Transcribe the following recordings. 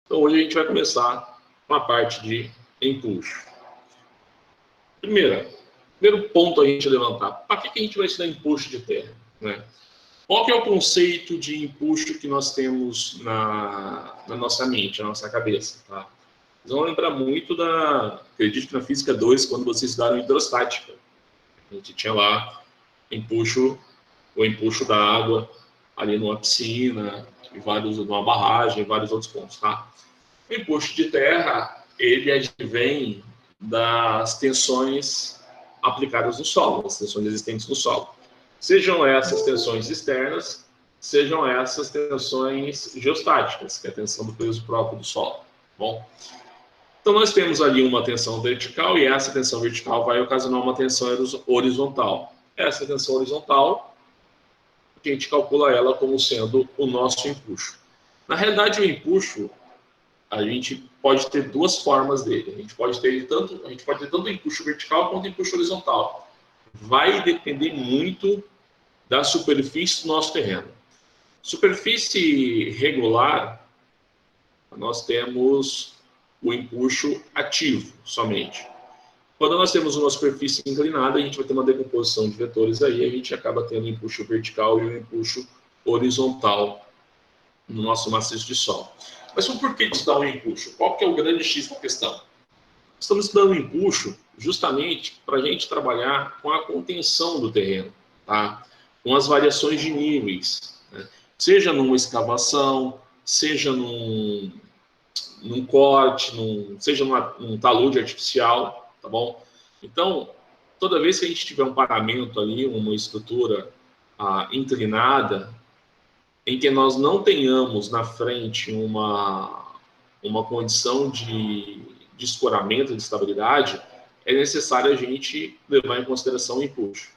Então, hoje a gente vai começar com a parte de empuxo. Primeiro ponto a gente levantar. Para que a gente vai estudar empuxo de terra? Né? Qual que é o conceito de empuxo que nós temos na nossa mente, na nossa cabeça? Tá? Vocês vão lembrar muito acredito que na Física 2, quando vocês estudaram hidrostática. A gente tinha lá o empuxo da água ali numa piscina, numa barragem, vários outros pontos. Tá? O empuxo de terra, ele advém das tensões aplicadas no solo, das tensões existentes no solo. Sejam essas tensões externas, sejam essas tensões geostáticas, que é a tensão do peso próprio do solo. Bom, então nós temos ali uma tensão vertical e essa tensão vertical vai ocasionar uma tensão horizontal. Essa tensão horizontal, a gente calcula ela como sendo o nosso empuxo. Na realidade, o empuxo, a gente pode ter duas formas dele. A gente pode ter tanto empuxo vertical quanto empuxo horizontal. Vai depender muito da superfície do nosso terreno. Superfície regular, nós temos o empuxo ativo somente. Quando nós temos uma superfície inclinada, a gente vai ter uma decomposição de vetores aí, a gente acaba tendo o empuxo vertical e o empuxo horizontal no nosso maciço de solo. Mas por que estudar o empuxo? Qual que é o grande X da questão? Estamos estudando o empuxo justamente para a gente trabalhar com a contenção do terreno, tá? Com as variações de níveis, né? Seja numa escavação, seja num corte, seja num talude artificial, tá bom? Então, toda vez que a gente tiver um paramento ali, uma estrutura inclinada, em que nós não tenhamos na frente uma condição de escoramento, de estabilidade, é necessário a gente levar em consideração o empuxo.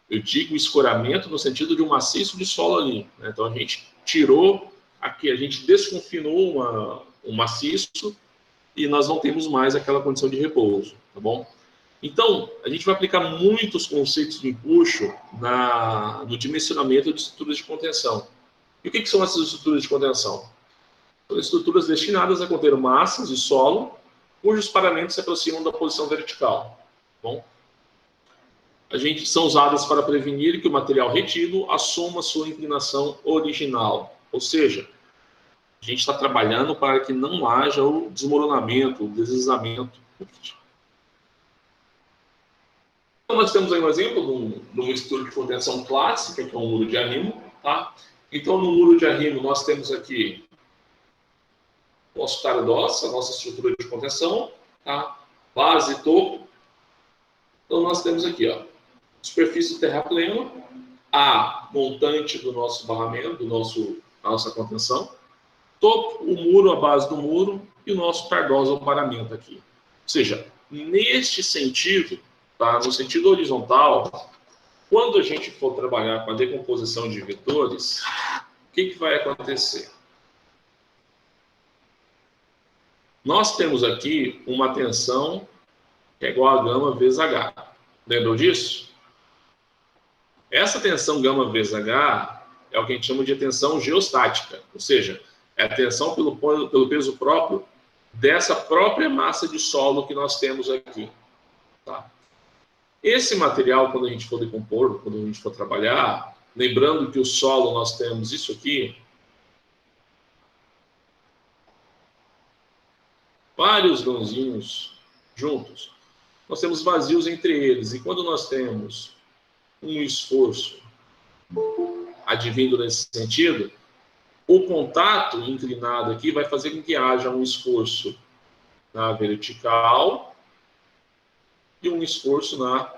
Eu digo escoramento no sentido de um maciço de solo ali, né? Então a gente tirou aqui, a gente desconfinou um maciço e nós não temos mais aquela condição de repouso, tá bom? Então, a gente vai aplicar muitos conceitos de empuxo no dimensionamento de estruturas de contenção. E o que são essas estruturas de contenção? São estruturas destinadas a conter massas de solo cujos paramentos se aproximam da posição vertical. Bom, são usadas para prevenir que o material retido assuma sua inclinação original. Ou seja, a gente está trabalhando para que não haja o desmoronamento, o deslizamento. Então, nós temos aí um exemplo de uma estrutura de contenção clássica, que é um muro de arrimo. Tá? Então, no muro de arrimo, nós temos aqui o nosso TARDOS, a nossa estrutura de contenção, tá? Base e topo. Então, nós temos aqui, ó, superfície do terrapleno, a montante do nosso barramento, da nossa contenção, topo, o muro, a base do muro, e o nosso TARDOS, o paramento aqui. Ou seja, neste sentido, tá? No sentido horizontal, quando a gente for trabalhar com a decomposição de vetores, o que vai acontecer? Nós temos aqui uma tensão que é igual a gama vezes H. Lembram disso? Essa tensão gama vezes H é o que a gente chama de tensão geostática, ou seja, é a tensão pelo peso próprio dessa própria massa de solo que nós temos aqui. Tá? Esse material, quando a gente for decompor, quando a gente for trabalhar, lembrando que o solo nós temos isso aqui, vários grãozinhos juntos, nós temos vazios entre eles, e quando nós temos um esforço advindo nesse sentido, o contato inclinado aqui vai fazer com que haja um esforço na vertical e um esforço na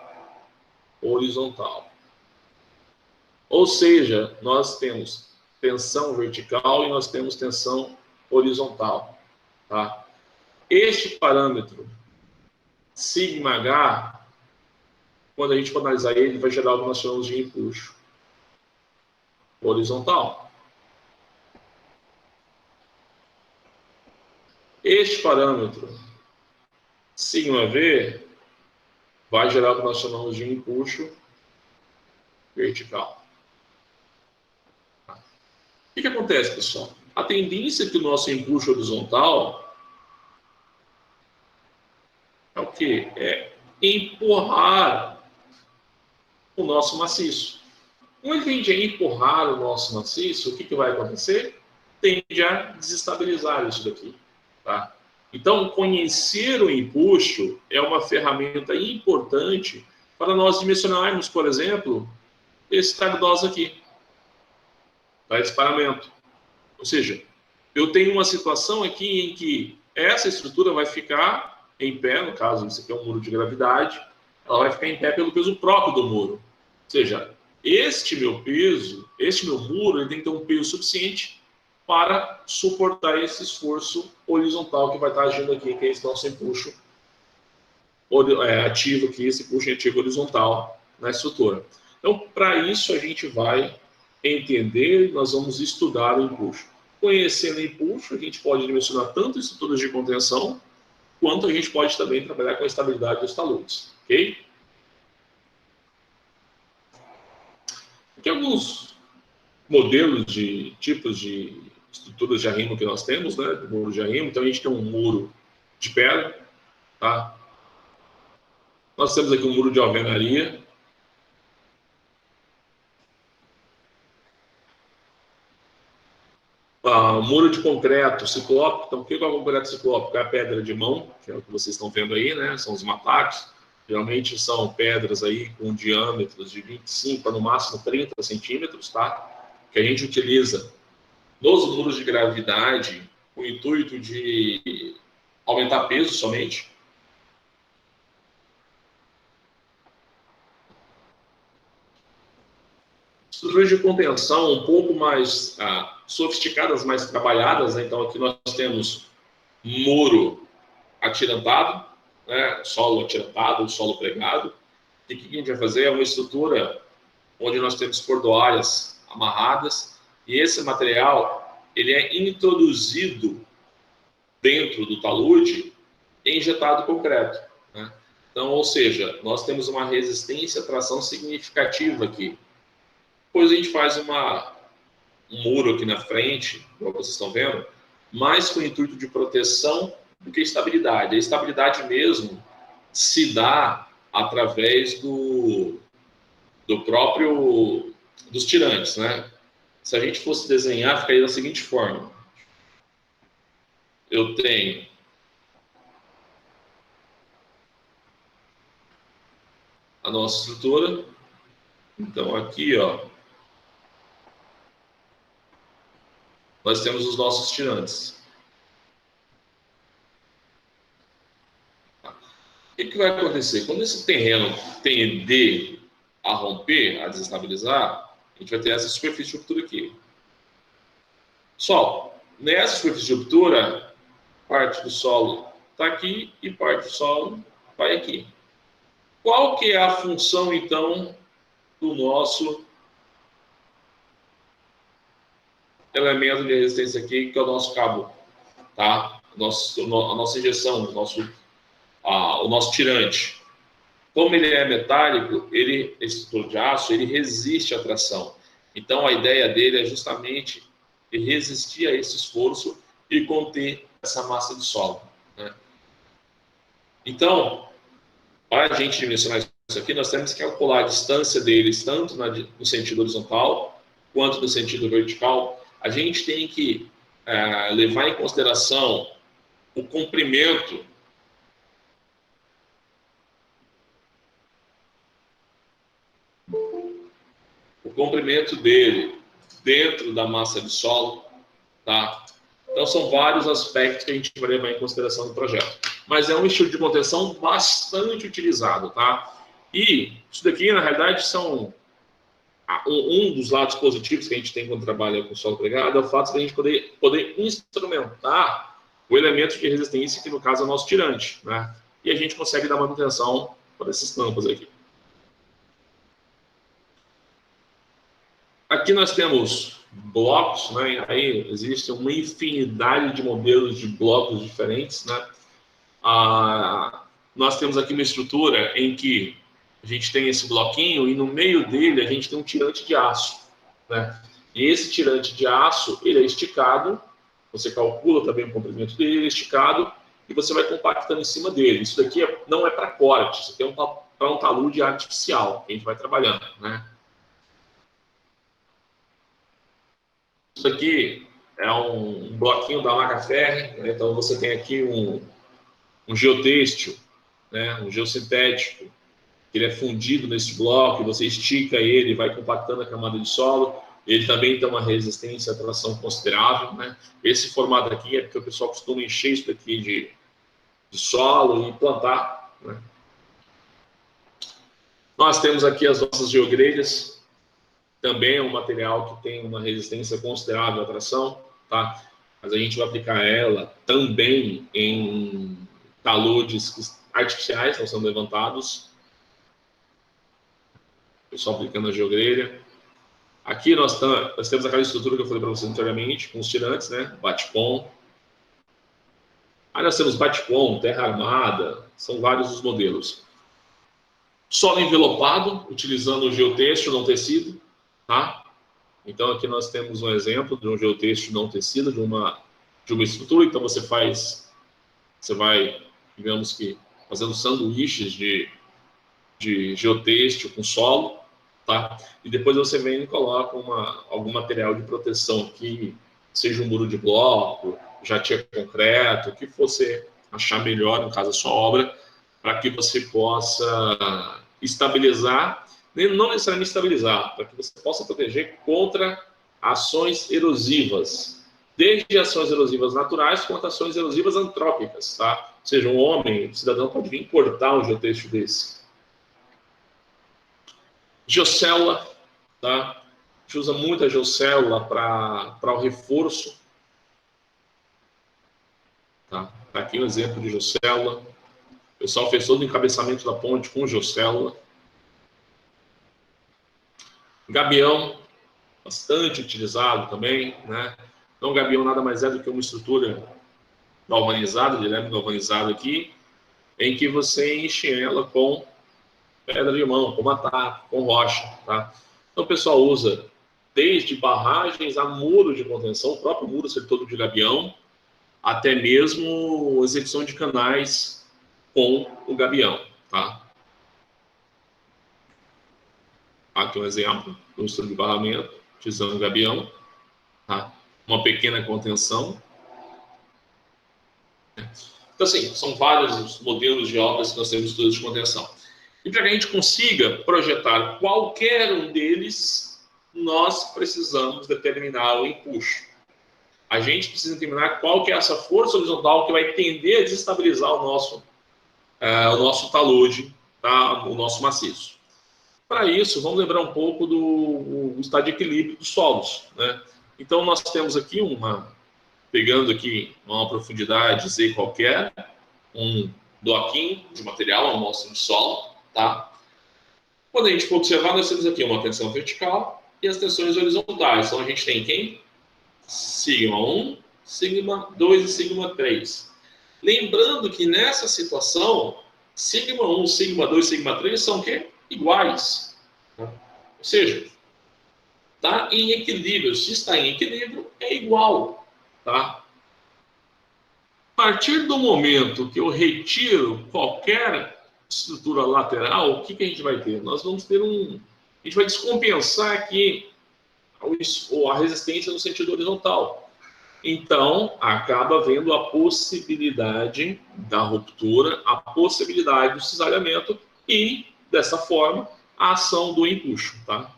horizontal. Ou seja, nós temos tensão vertical e nós temos tensão horizontal. Tá? Este parâmetro, σH, quando a gente for analisar ele, vai gerar o que nós chamamos de empuxo horizontal. Este parâmetro, σV, vai gerar o que nós chamamos de empuxo vertical. O que acontece, pessoal? a tendência é que o nosso empuxo horizontal é o quê? É empurrar o nosso maciço. Quando ele tende a empurrar o nosso maciço, o que vai acontecer? Tende a desestabilizar isso daqui. Tá? Então, conhecer o empuxo é uma ferramenta importante para nós dimensionarmos, por exemplo, esse TAG-DOS aqui, tá? Esse paramento. Ou seja, eu tenho uma situação aqui em que essa estrutura vai ficar em pé, no caso, isso aqui é um muro de gravidade, ela vai ficar em pé pelo peso próprio do muro. Ou seja, este meu peso, este meu muro, ele tem que ter um peso suficiente para suportar esse esforço horizontal que vai estar agindo aqui, que é esse nosso empuxo ativo aqui, esse empuxo ativo horizontal na estrutura. Então, para isso, a gente vai entender, nós vamos estudar o empuxo. Conhecendo o empuxo, a gente pode dimensionar tanto estruturas de contenção, quanto a gente pode também trabalhar com a estabilidade dos taludes, ok? Aqui alguns modelos de tipos de estruturas de arrimo que nós temos, né? Do muro de arrimo. Então, a gente tem um muro de pedra, tá? Nós temos aqui um muro de alvenaria. Muro de concreto ciclópico. Então, o que é o concreto ciclópico? É a pedra de mão, que é o que vocês estão vendo aí, né? São os mataques. Geralmente são pedras aí com diâmetros de 25 a no máximo 30 centímetros, tá? Que a gente utiliza nos muros de gravidade com o intuito de aumentar peso somente. Estruturas de contenção um pouco mais sofisticadas, mais trabalhadas, né? Então aqui nós temos muro atirantado, né? Solo atirantado, solo pregado. E o que a gente vai fazer? É uma estrutura onde nós temos cordoalhas amarradas, e esse material ele é introduzido dentro do talude e injetado concreto, né? Então, ou seja, nós temos uma resistência à tração significativa aqui. Depois a gente faz um muro aqui na frente, como vocês estão vendo, mais com o intuito de proteção do que estabilidade. A estabilidade mesmo se dá através dos tirantes, né? Se a gente fosse desenhar, ficaria da seguinte forma. Eu tenho a nossa estrutura. Então, aqui, ó, nós temos os nossos tirantes. O que vai acontecer? Quando esse terreno tender a romper, a desestabilizar, a gente vai ter essa superfície de ruptura aqui. Só, nessa superfície de ruptura, parte do solo está aqui e parte do solo vai aqui. Qual que é a função, então, do nosso elemento de resistência aqui, que é o nosso cabo, tá? A nossa injeção, o nosso tirante. Como ele é metálico, esse estrutura de aço, ele resiste à tração. Então, a ideia dele é justamente resistir a esse esforço e conter essa massa de solo, né? Então, para a gente dimensionar isso aqui, nós temos que calcular a distância deles, tanto no sentido horizontal, quanto no sentido vertical. A gente tem que levar em consideração o comprimento dele dentro da massa de solo, tá? Então, são vários aspectos que a gente vai levar em consideração no projeto. Mas é um estilo de contenção bastante utilizado, tá? E isso daqui, na realidade, são um dos lados positivos que a gente tem quando trabalha com solo pregado, é o fato de a gente poder instrumentar o elemento de resistência, que no caso é o nosso tirante, né? E a gente consegue dar manutenção para essas tampas aqui. Aqui nós temos blocos, né? Aí existe uma infinidade de modelos de blocos diferentes, né? Nós temos aqui uma estrutura em que a gente tem esse bloquinho e no meio dele a gente tem um tirante de aço, né? E esse tirante de aço, ele é esticado você calcula também o comprimento dele, esticado, e você vai compactando em cima dele. Isso daqui não é para corte, isso aqui é para um talude artificial, que a gente vai trabalhando, né? Isso aqui é um bloquinho da Macaferri, né? Então você tem aqui um geotêxtil, né? Um geossintético, ele é fundido nesse bloco, você estica ele, vai compactando a camada de solo. Ele também tem uma resistência à tração considerável, né? Esse formato aqui é porque o pessoal costuma encher isso daqui de solo e plantar, né? Nós temos aqui as nossas geogrelhas, também é um material que tem uma resistência considerável à tração, tá? Mas a gente vai aplicar ela também em taludes artificiais que estão sendo levantados. O pessoal aplicando a geogrelha. Aqui nós temos aquela estrutura que eu falei para vocês anteriormente, com os tirantes, né? Batcom. Aí nós temos Batcom, terra armada, são vários os modelos. Solo envelopado, utilizando o geotêxtil não tecido, tá? Então aqui nós temos um exemplo de um geotêxtil não tecido, de uma estrutura. Então você vai, digamos que, fazendo sanduíches de geotêxtil com solo, tá? E depois você vem e coloca algum material de proteção aqui, seja um muro de bloco, jatia concreto, o que você achar melhor, no caso da sua obra, para que você possa estabilizar, não necessariamente estabilizar, para que você possa proteger contra ações erosivas, desde ações erosivas naturais quanto ações erosivas antrópicas, tá? Ou seja, um homem, um cidadão pode vir cortar um geotêxtil desse. Geocélula, tá? A gente usa muito a geocélula para o reforço. Tá? Aqui um exemplo de geocélula. O pessoal fez todo o encabeçamento da ponte com geocélula. Gabião, bastante utilizado também, né? Então, o gabião nada mais é do que uma estrutura galvanizada, de leme galvanizado aqui, em que você enche ela com pedra de mão, com mataco, com rocha, tá? Então, o pessoal usa desde barragens a muro de contenção, o próprio muro ser todo de gabião, até mesmo execução de canais com o gabião, tá? Aqui um exemplo do estudo de barramento, utilizando o gabião, tá? Uma pequena contenção. Então, assim, são vários os modelos de obras que nós temos estudos de contenção. E para que a gente consiga projetar qualquer um deles, nós precisamos determinar o empuxo. A gente precisa determinar qual que é essa força horizontal que vai tender a desestabilizar o nosso talude, tá? O nosso maciço. Para isso, vamos lembrar um pouco do estado de equilíbrio dos solos, né? Então, nós temos aqui pegando aqui uma profundidade Z qualquer, um bloquinho de material, uma amostra de solo, tá? Quando a gente for observar, nós temos aqui uma tensão vertical e as tensões horizontais. Então, a gente tem quem? Sigma 1, Sigma 2 e Sigma 3. Lembrando que nessa situação, Sigma 1, Sigma 2 e Sigma 3 são o quê? Iguais. Ou seja, está em equilíbrio. Se está em equilíbrio, é igual. Tá? A partir do momento que eu retiro qualquer estrutura lateral, o que a gente vai ter? Nós vamos ter a gente vai descompensar aqui a resistência no sentido horizontal. Então, acaba havendo a possibilidade da ruptura, a possibilidade do cisalhamento e, dessa forma, a ação do empuxo. Tá?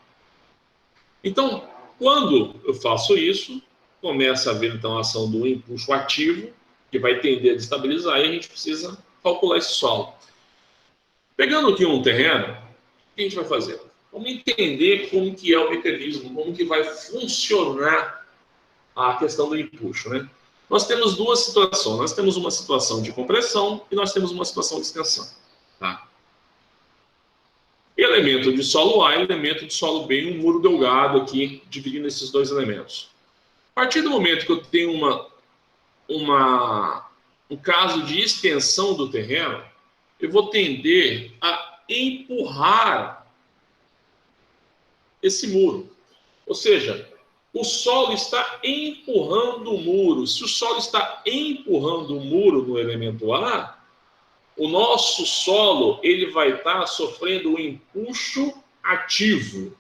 Então, quando eu faço isso, começa a haver então a ação do empuxo ativo, que vai tender a destabilizar, e a gente precisa calcular esse solo. Pegando aqui um terreno, o que a gente vai fazer? Vamos entender como que é o mecanismo, como que vai funcionar a questão do empuxo, né? Nós temos duas situações. Nós temos uma situação de compressão e nós temos uma situação de extensão. Tá? Elemento de solo A e elemento de solo B, um muro delgado aqui, dividindo esses dois elementos. A partir do momento que eu tenho um caso de extensão do terreno, eu vou tender a empurrar esse muro. Ou seja, o solo está empurrando o muro. Se o solo está empurrando o muro no elemento A, o nosso solo ele vai estar sofrendo um empuxo ativo,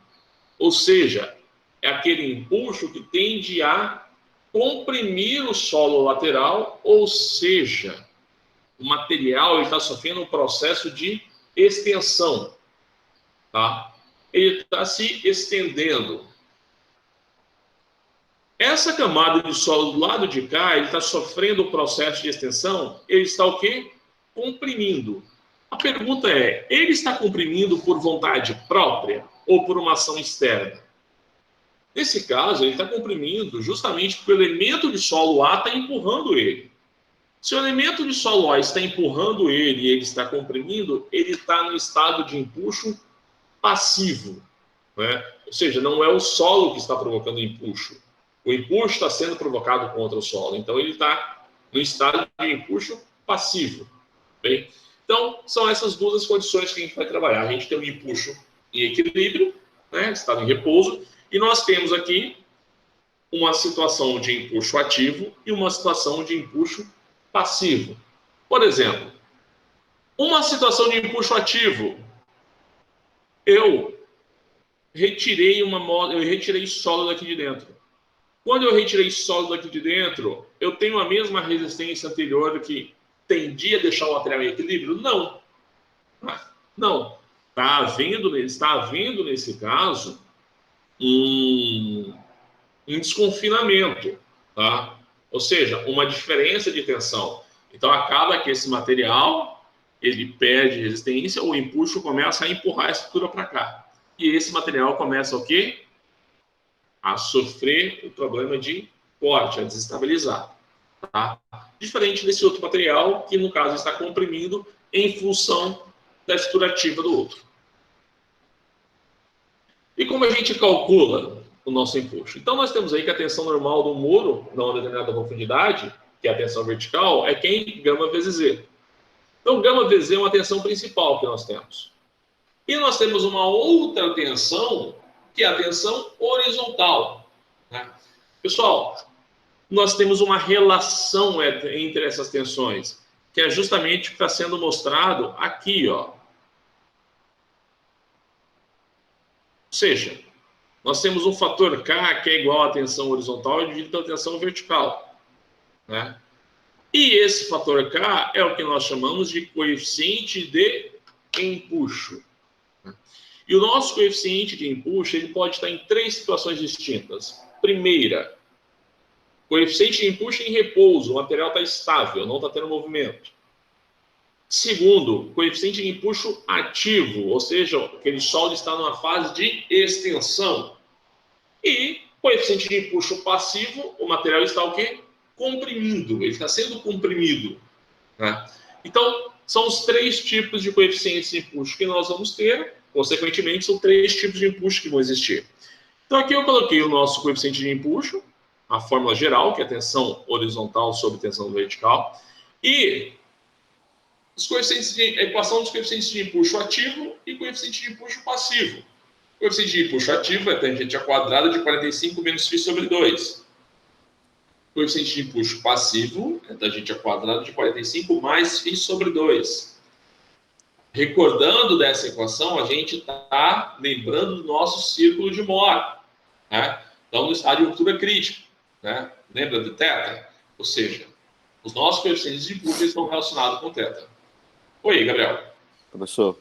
ou seja, é aquele empuxo que tende a comprimir o solo lateral, ou seja, o material está sofrendo um processo de extensão, tá? Ele está se estendendo. Essa camada de solo do lado de cá, ele está sofrendo o processo de extensão, ele está o quê? Comprimindo. A pergunta é, ele está comprimindo por vontade própria ou por uma ação externa? Nesse caso, ele está comprimindo justamente porque o elemento de solo A está empurrando ele. Se o elemento de solo A está empurrando ele e ele está comprimindo, ele está no estado de empuxo passivo, né? Ou seja, não é o solo que está provocando o empuxo. O empuxo está sendo provocado contra o solo. Então, ele está no estado de empuxo passivo. Bem? Então, são essas duas condições que a gente vai trabalhar. A gente tem um empuxo em equilíbrio, né, estado em repouso, e nós temos aqui uma situação de empuxo ativo e uma situação de empuxo passivo. Por exemplo, uma situação de empuxo ativo, eu retirei solo daqui de dentro. Quando eu retirei solo daqui de dentro, eu tenho a mesma resistência anterior que tendia a deixar o material em equilíbrio? Não. Não. Está havendo nesse caso um desconfinamento, tá? Ou seja, uma diferença de tensão. Então acaba que esse material ele perde resistência, o empuxo começa a empurrar a estrutura para cá. E esse material começa o quê? A sofrer o problema de corte, a desestabilizar. Tá? Diferente desse outro material, que no caso está comprimindo em função da estrutura ativa do outro. E como a gente calcula o nosso empuxo? Então nós temos aí que a tensão normal do muro, numa determinada profundidade, que é a tensão vertical, é quem? Gama vezes Z. Então gama vezes Z é uma tensão principal que nós temos. E nós temos uma outra tensão, que é a tensão horizontal. Né? Pessoal, nós temos uma relação entre essas tensões, que é justamente o que está sendo mostrado aqui, ó. Ou seja, nós temos um fator K que é igual à tensão horizontal dividido pela tensão vertical, né? E esse fator K é o que nós chamamos de coeficiente de empuxo. E o nosso coeficiente de empuxo ele pode estar em três situações distintas. Primeira, coeficiente de empuxo em repouso, o material está estável, não está tendo movimento. Segundo, coeficiente de empuxo ativo, ou seja, aquele solo está numa fase de extensão. E coeficiente de empuxo passivo, o material está o quê? Comprimindo, ele está sendo comprimido. Né? Então, são os três tipos de coeficientes de empuxo que nós vamos ter, consequentemente, são três tipos de empuxo que vão existir. Então, aqui eu coloquei o nosso coeficiente de empuxo, a fórmula geral, que é a tensão horizontal sobre tensão vertical, e a equação dos coeficientes de empuxo ativo e coeficiente de empuxo passivo. O coeficiente de empuxo ativo é tangente à quadrada de 45 menos φ sobre 2. O coeficiente de empuxo passivo é tangente à quadrada de 45 mais φ sobre 2. Recordando dessa equação, a gente está lembrando do nosso círculo de Mohr. Né? Então, no estádio de ruptura crítica. Né? Lembra do θ? Ou seja, os nossos coeficientes de empuxo estão relacionados com o θ. Oi, Gabriel. Professor,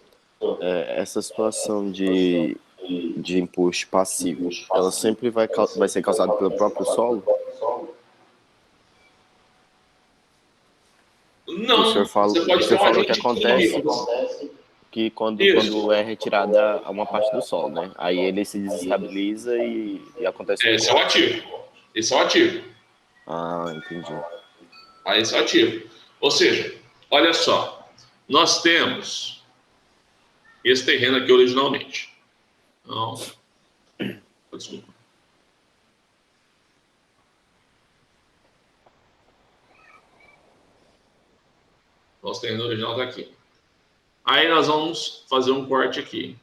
essa situação de empuxo passivo, ela sempre vai ser causada pelo próprio solo? Não, o senhor falou que acontece que quando é retirada uma parte do solo, né? Aí ele se desestabiliza e acontece Esse é o ativo. Esse é o ativo. Ah, entendi. Esse é o ativo. Ou seja, olha só, nós temos esse terreno aqui originalmente. Não, desculpa. Nosso terreno original está aqui. Aí nós vamos fazer um corte aqui.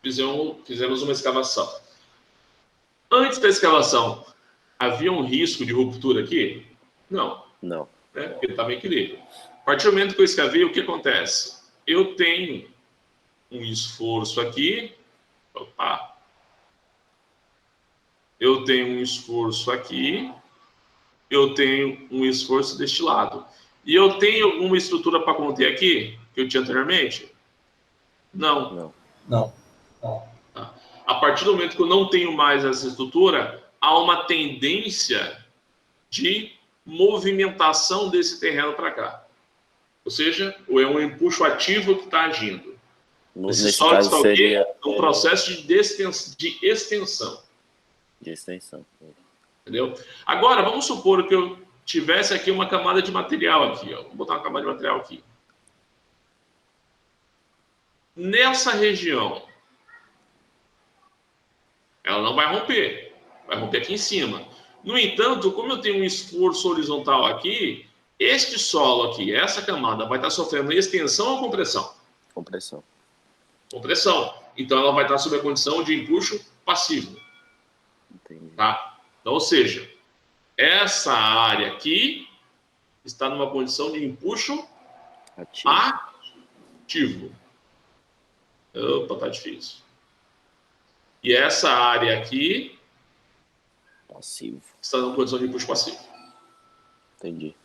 fizemos uma escavação. Antes da escavação, havia um risco de ruptura aqui? Não. Não. Né? Porque estava em equilíbrio. A partir do momento que eu escavei, o que acontece? Eu tenho um esforço aqui. Opa! Eu tenho um esforço aqui. Eu tenho um esforço deste lado. E eu tenho alguma estrutura para conter aqui, que eu tinha anteriormente? Não. Não. Tá? A partir do momento que eu não tenho mais essa estrutura, há uma tendência de movimentação desse terreno para cá. Ou seja, é um empuxo ativo que está agindo. Nesse caso seria um processo de extensão. De extensão. Entendeu? Agora, vamos supor que eu tivesse aqui uma camada de material aqui. Ó. Vou botar uma camada de material aqui. Nessa região, ela não vai romper. Vai romper aqui em cima. No entanto, como eu tenho um esforço horizontal aqui, este solo aqui, essa camada, vai estar sofrendo extensão ou compressão? Compressão. Compressão. Então, ela vai estar sob a condição de empuxo passivo. Entendi. Tá? Então, ou seja, essa área aqui está numa condição de empuxo ativo. Opa, tá difícil. E essa área aqui passivo. Está numa condição de empuxo passivo. Entendi.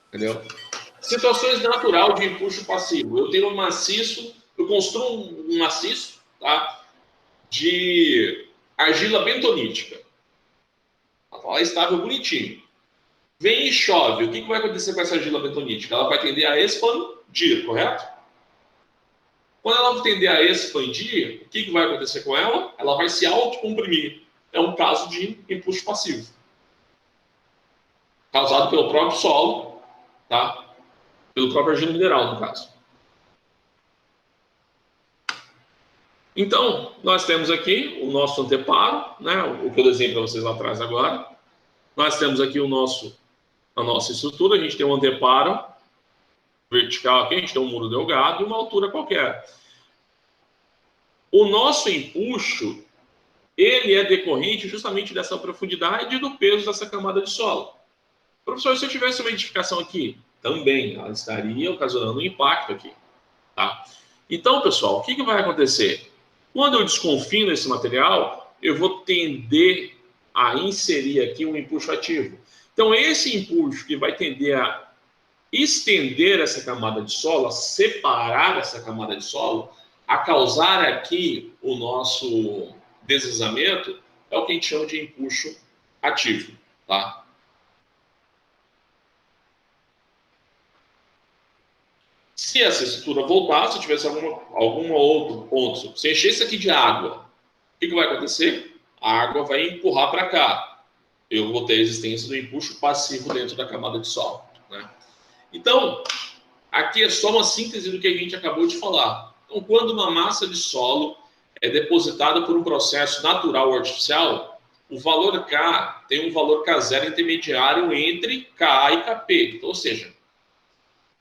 Entendeu? Situações natural de empuxo passivo. Eu tenho um maciço, eu construo um maciço, tá? De argila bentonítica. Ela está lá estável, bonitinho. Vem e chove. O que vai acontecer com essa argila bentonítica? Ela vai tender a expandir, correto? Quando ela tender a expandir, o que vai acontecer com ela? Ela vai se autocomprimir. É um caso de empuxo passivo. Causado pelo próprio solo, tá? Pelo próprio argila mineral, no caso. Então, nós temos aqui o nosso anteparo, né? O que eu desenhei para vocês lá atrás agora. Nós temos aqui a nossa estrutura, a gente tem um anteparo vertical aqui, a gente tem um muro delgado e uma altura qualquer. O nosso empuxo, ele é decorrente justamente dessa profundidade e do peso dessa camada de solo. Professor, se eu tivesse uma edificação aqui, também ela estaria ocasionando um impacto aqui. Tá? Então, pessoal, o que vai acontecer? Quando eu desconfino esse material, eu vou tender a inserir aqui um empuxo ativo. Então, esse empuxo que vai tender a estender essa camada de solo, a separar essa camada de solo, a causar aqui o nosso deslizamento, é o que a gente chama de empuxo ativo. Tá? Se essa estrutura voltasse, se tivesse algum outro ponto, se enchesse aqui de água, o que vai acontecer? A água vai empurrar para cá. Eu vou ter a existência do empuxo passivo dentro da camada de solo. Né? Então, aqui é só uma síntese do que a gente acabou de falar. Então, quando uma massa de solo é depositada por um processo natural ou artificial, o valor K tem um valor K0 intermediário entre K e Kp. Então, ou seja,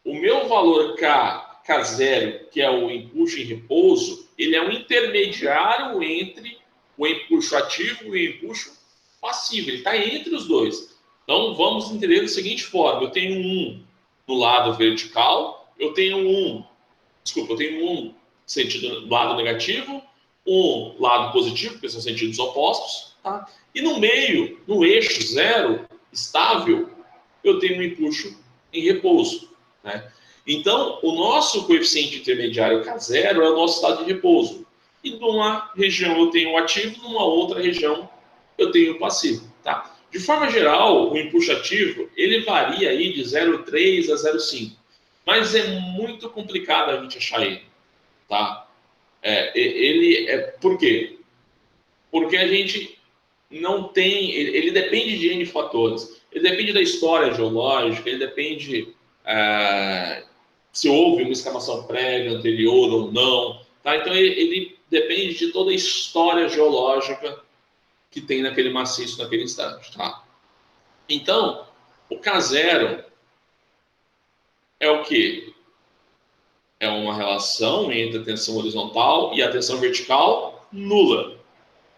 o meu valor K0, que é o empuxo em repouso, ele é um intermediário entre o empuxo ativo e o empuxo passivo. Ele está entre os dois. Então, vamos entender da seguinte forma. Eu tenho um no lado vertical, eu tenho um sentido no lado negativo, um lado positivo, porque são sentidos opostos. Tá? E no meio, no eixo zero, estável, eu tenho um empuxo em repouso. Né? Então, o nosso coeficiente intermediário K0 é o nosso estado de repouso. E numa região eu tenho o ativo, numa outra região eu tenho o passivo. Tá? De forma geral, o empuxo ativo ele varia aí de 0,3 a 0,5. Mas é muito complicado a gente achar ele. Tá? Por quê? Porque a gente não tem... Ele depende de N fatores. Ele depende da história geológica, ele depende... se houve uma escavação prévia, anterior ou não. Tá? Então, ele depende de toda a história geológica que tem naquele maciço, naquele instante. Tá? Então, o K0 é o quê? é uma relação entre a tensão horizontal e a tensão vertical nula,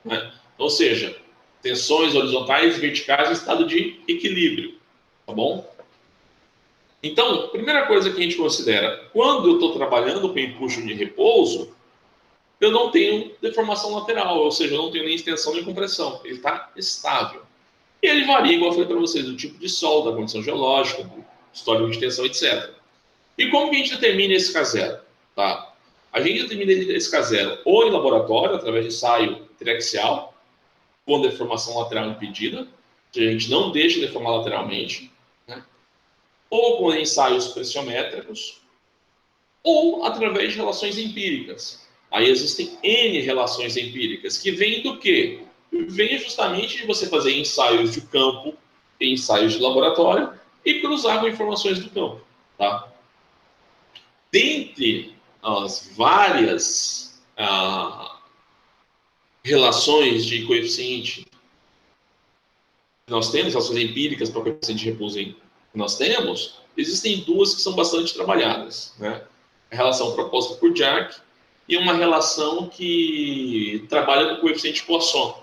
né? Ou seja, tensões horizontais e verticais em estado de equilíbrio, tá bom? Então, primeira coisa que a gente considera, quando eu estou trabalhando com empuxo de repouso, eu não tenho deformação lateral, ou seja, eu não tenho nem extensão nem compressão, ele está estável. E ele varia, igual eu falei para vocês, do tipo de solo, da condição geológica, do histórico de tensão, etc. E como que a gente determina esse K0? Tá? A gente determina esse K0 ou em laboratório, através de ensaio triaxial, com deformação lateral impedida, que a gente não deixa deformar lateralmente, né? Ou com ensaios pressiométricos, ou através de relações empíricas. Aí existem N relações empíricas, que vêm do quê? Vêm justamente de você fazer ensaios de campo e ensaios de laboratório e cruzar com informações do campo. Tá? Dentre as várias relações de coeficiente que nós temos, relações empíricas para o coeficiente de repouso que nós temos, existem duas que são bastante trabalhadas, né? A relação proposta por Jarque e uma relação que trabalha com o coeficiente de Poisson.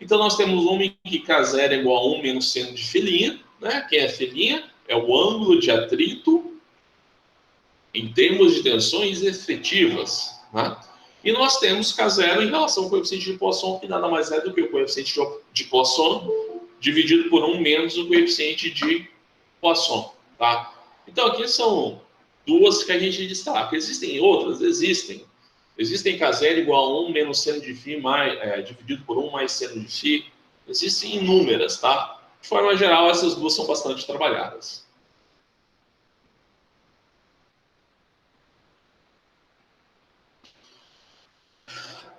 Então, nós temos uma em que K0 é igual a 1 menos seno de Φ', né? Quem é Φ'? É o ângulo de atrito em termos de tensões efetivas, né? E nós temos K0 em relação ao coeficiente de Poisson, que nada mais é do que o coeficiente de Poisson dividido por 1 menos o coeficiente de Poisson, tá? Então, aqui são duas que a gente destaca. Existem outras? Existem. Existem K0 igual a 1 menos seno de Φ dividido por 1 mais seno de Φ. Existem inúmeras, tá? De forma geral, essas duas são bastante trabalhadas.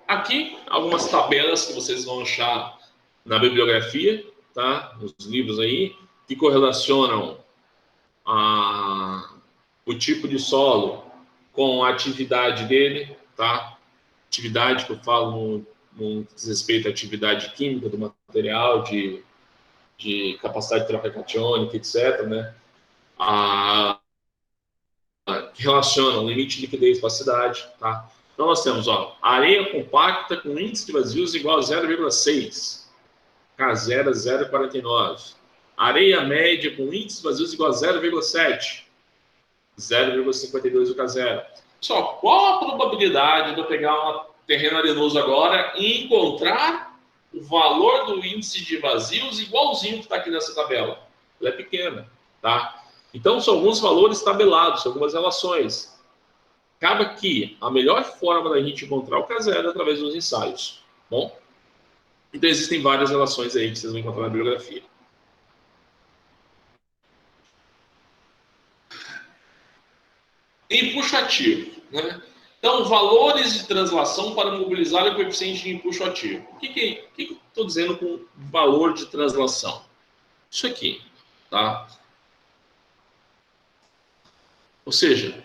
Aqui, algumas tabelas que vocês vão achar na bibliografia, tá? Nos livros aí, que correlacionam o tipo de solo com a atividade dele, tá? Atividade que eu falo no respeito à atividade química do material, de capacidade de troca catiônica, etc., né? Que relacionam o limite de liquidez e espacidade, tá? Então, nós temos, ó, areia compacta com índice de vazios igual a 0,6, K0 0,49. Areia média com índice de vazios igual a 0,7, 0,52 o K0. Só qual a probabilidade de eu pegar um terreno arenoso agora e encontrar o valor do índice de vazios igualzinho que está aqui nessa tabela? Ela é pequena, tá? Então, são alguns valores tabelados, são algumas relações. Acaba que a melhor forma da gente encontrar o K0 é através dos ensaios, bom? Então, existem várias relações aí que vocês vão encontrar na bibliografia. Empuxo ativo, né? Então, valores de translação para mobilizar o coeficiente de empuxo ativo. O que eu estou dizendo com valor de translação? Isso aqui, tá? Ou seja,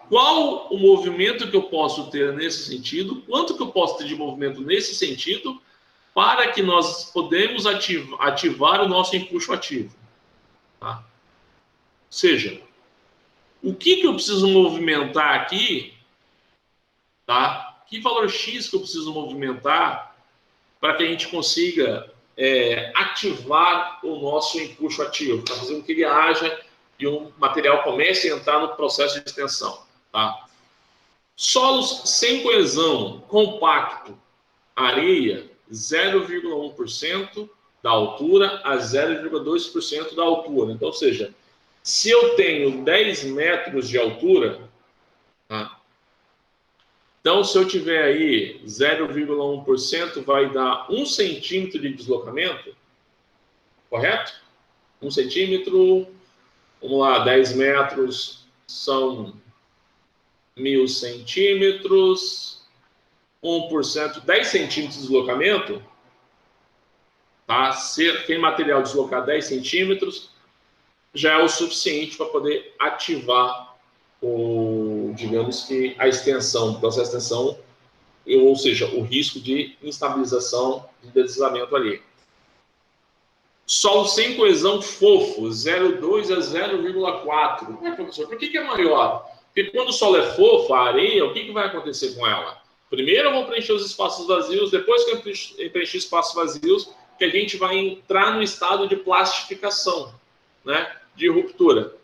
qual o movimento que eu posso ter nesse sentido, quanto que eu posso ter de movimento nesse sentido, para que nós podemos ativar o nosso empuxo ativo. Tá? Ou seja, o que eu preciso movimentar aqui, tá? Que valor X que eu preciso movimentar para que a gente consiga ativar o nosso empuxo ativo, para fazer com que ele haja e o material comece a entrar no processo de extensão. Tá? Solos sem coesão, compacto, areia, 0,1% da altura a 0,2% da altura. Então, ou seja, se eu tenho 10 metros de altura, tá? Então, se eu tiver aí 0,1%, vai dar 1 centímetro de deslocamento, correto? 1 centímetro, vamos lá, 10 metros são 1.000 centímetros, 1%, 10 centímetros de deslocamento, tá? Se aquele material deslocar 10 centímetros, já é o suficiente para poder ativar digamos que a extensão, o processo de extensão, ou seja, o risco de instabilização de deslizamento ali. Solo sem coesão fofo, 0,2 a 0,4. Professor, por que é maior? Porque quando o solo é fofo, a areia, o que vai acontecer com ela? Primeiro eu vou preencher os espaços vazios, depois que eu preencher espaços vazios, que a gente vai entrar no estado de plastificação, né? De ruptura.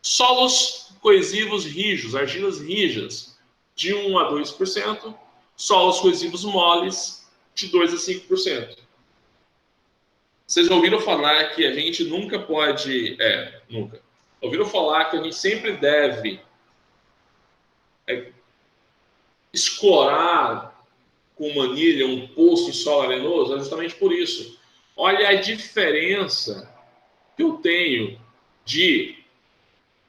Solos coesivos rígidos, argilas rígidas, de 1 a 2%. Solos coesivos moles, de 2 a 5%. Vocês ouviram falar que a gente nunca pode... nunca. Ouviram falar que a gente sempre deve escorar com manilha um poço em solo arenoso? É justamente por isso. Olha a diferença que eu tenho de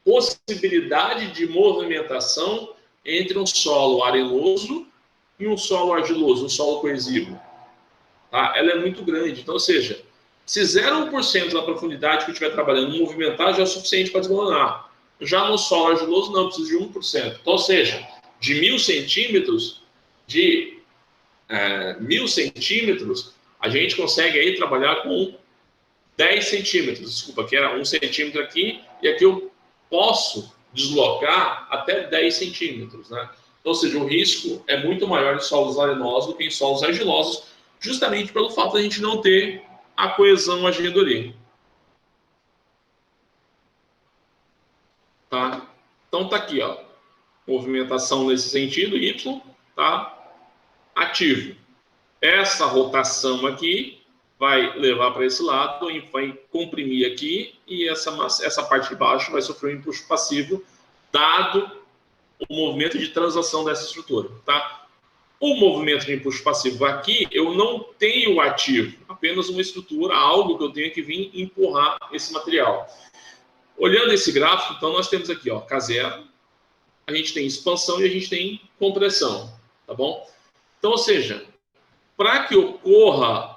possibilidade de movimentação entre um solo arenoso e um solo argiloso, um solo coesivo. Tá? Ela é muito grande. Então, ou seja, se 0,1% da profundidade que eu estiver trabalhando movimentar já é o suficiente para desmoronar. Já no solo argiloso, não, precisa de 1%. Então, ou seja, de 1.000 centímetros, de 1.000 centímetros, a gente consegue aí trabalhar com 10 centímetros. Desculpa, que era 1 centímetro aqui, e aqui eu posso deslocar até 10 centímetros, né? Então, ou seja, o risco é muito maior em solos arenosos do que em solos argilosos, justamente pelo fato de a gente não ter a coesão agindo ali. Tá? Então tá aqui, ó. Movimentação nesse sentido, Y, tá? Ativo. Essa rotação aqui vai levar para esse lado e vai comprimir aqui, e essa parte de baixo vai sofrer um empuxo passivo, dado o movimento de translação dessa estrutura, tá? O movimento de empuxo passivo aqui, eu não tenho ativo, apenas uma estrutura, algo que eu tenho que vir empurrar esse material. Olhando esse gráfico, então nós temos aqui, ó, K0, a gente tem expansão e a gente tem compressão, tá bom? Então, ou seja, para que ocorra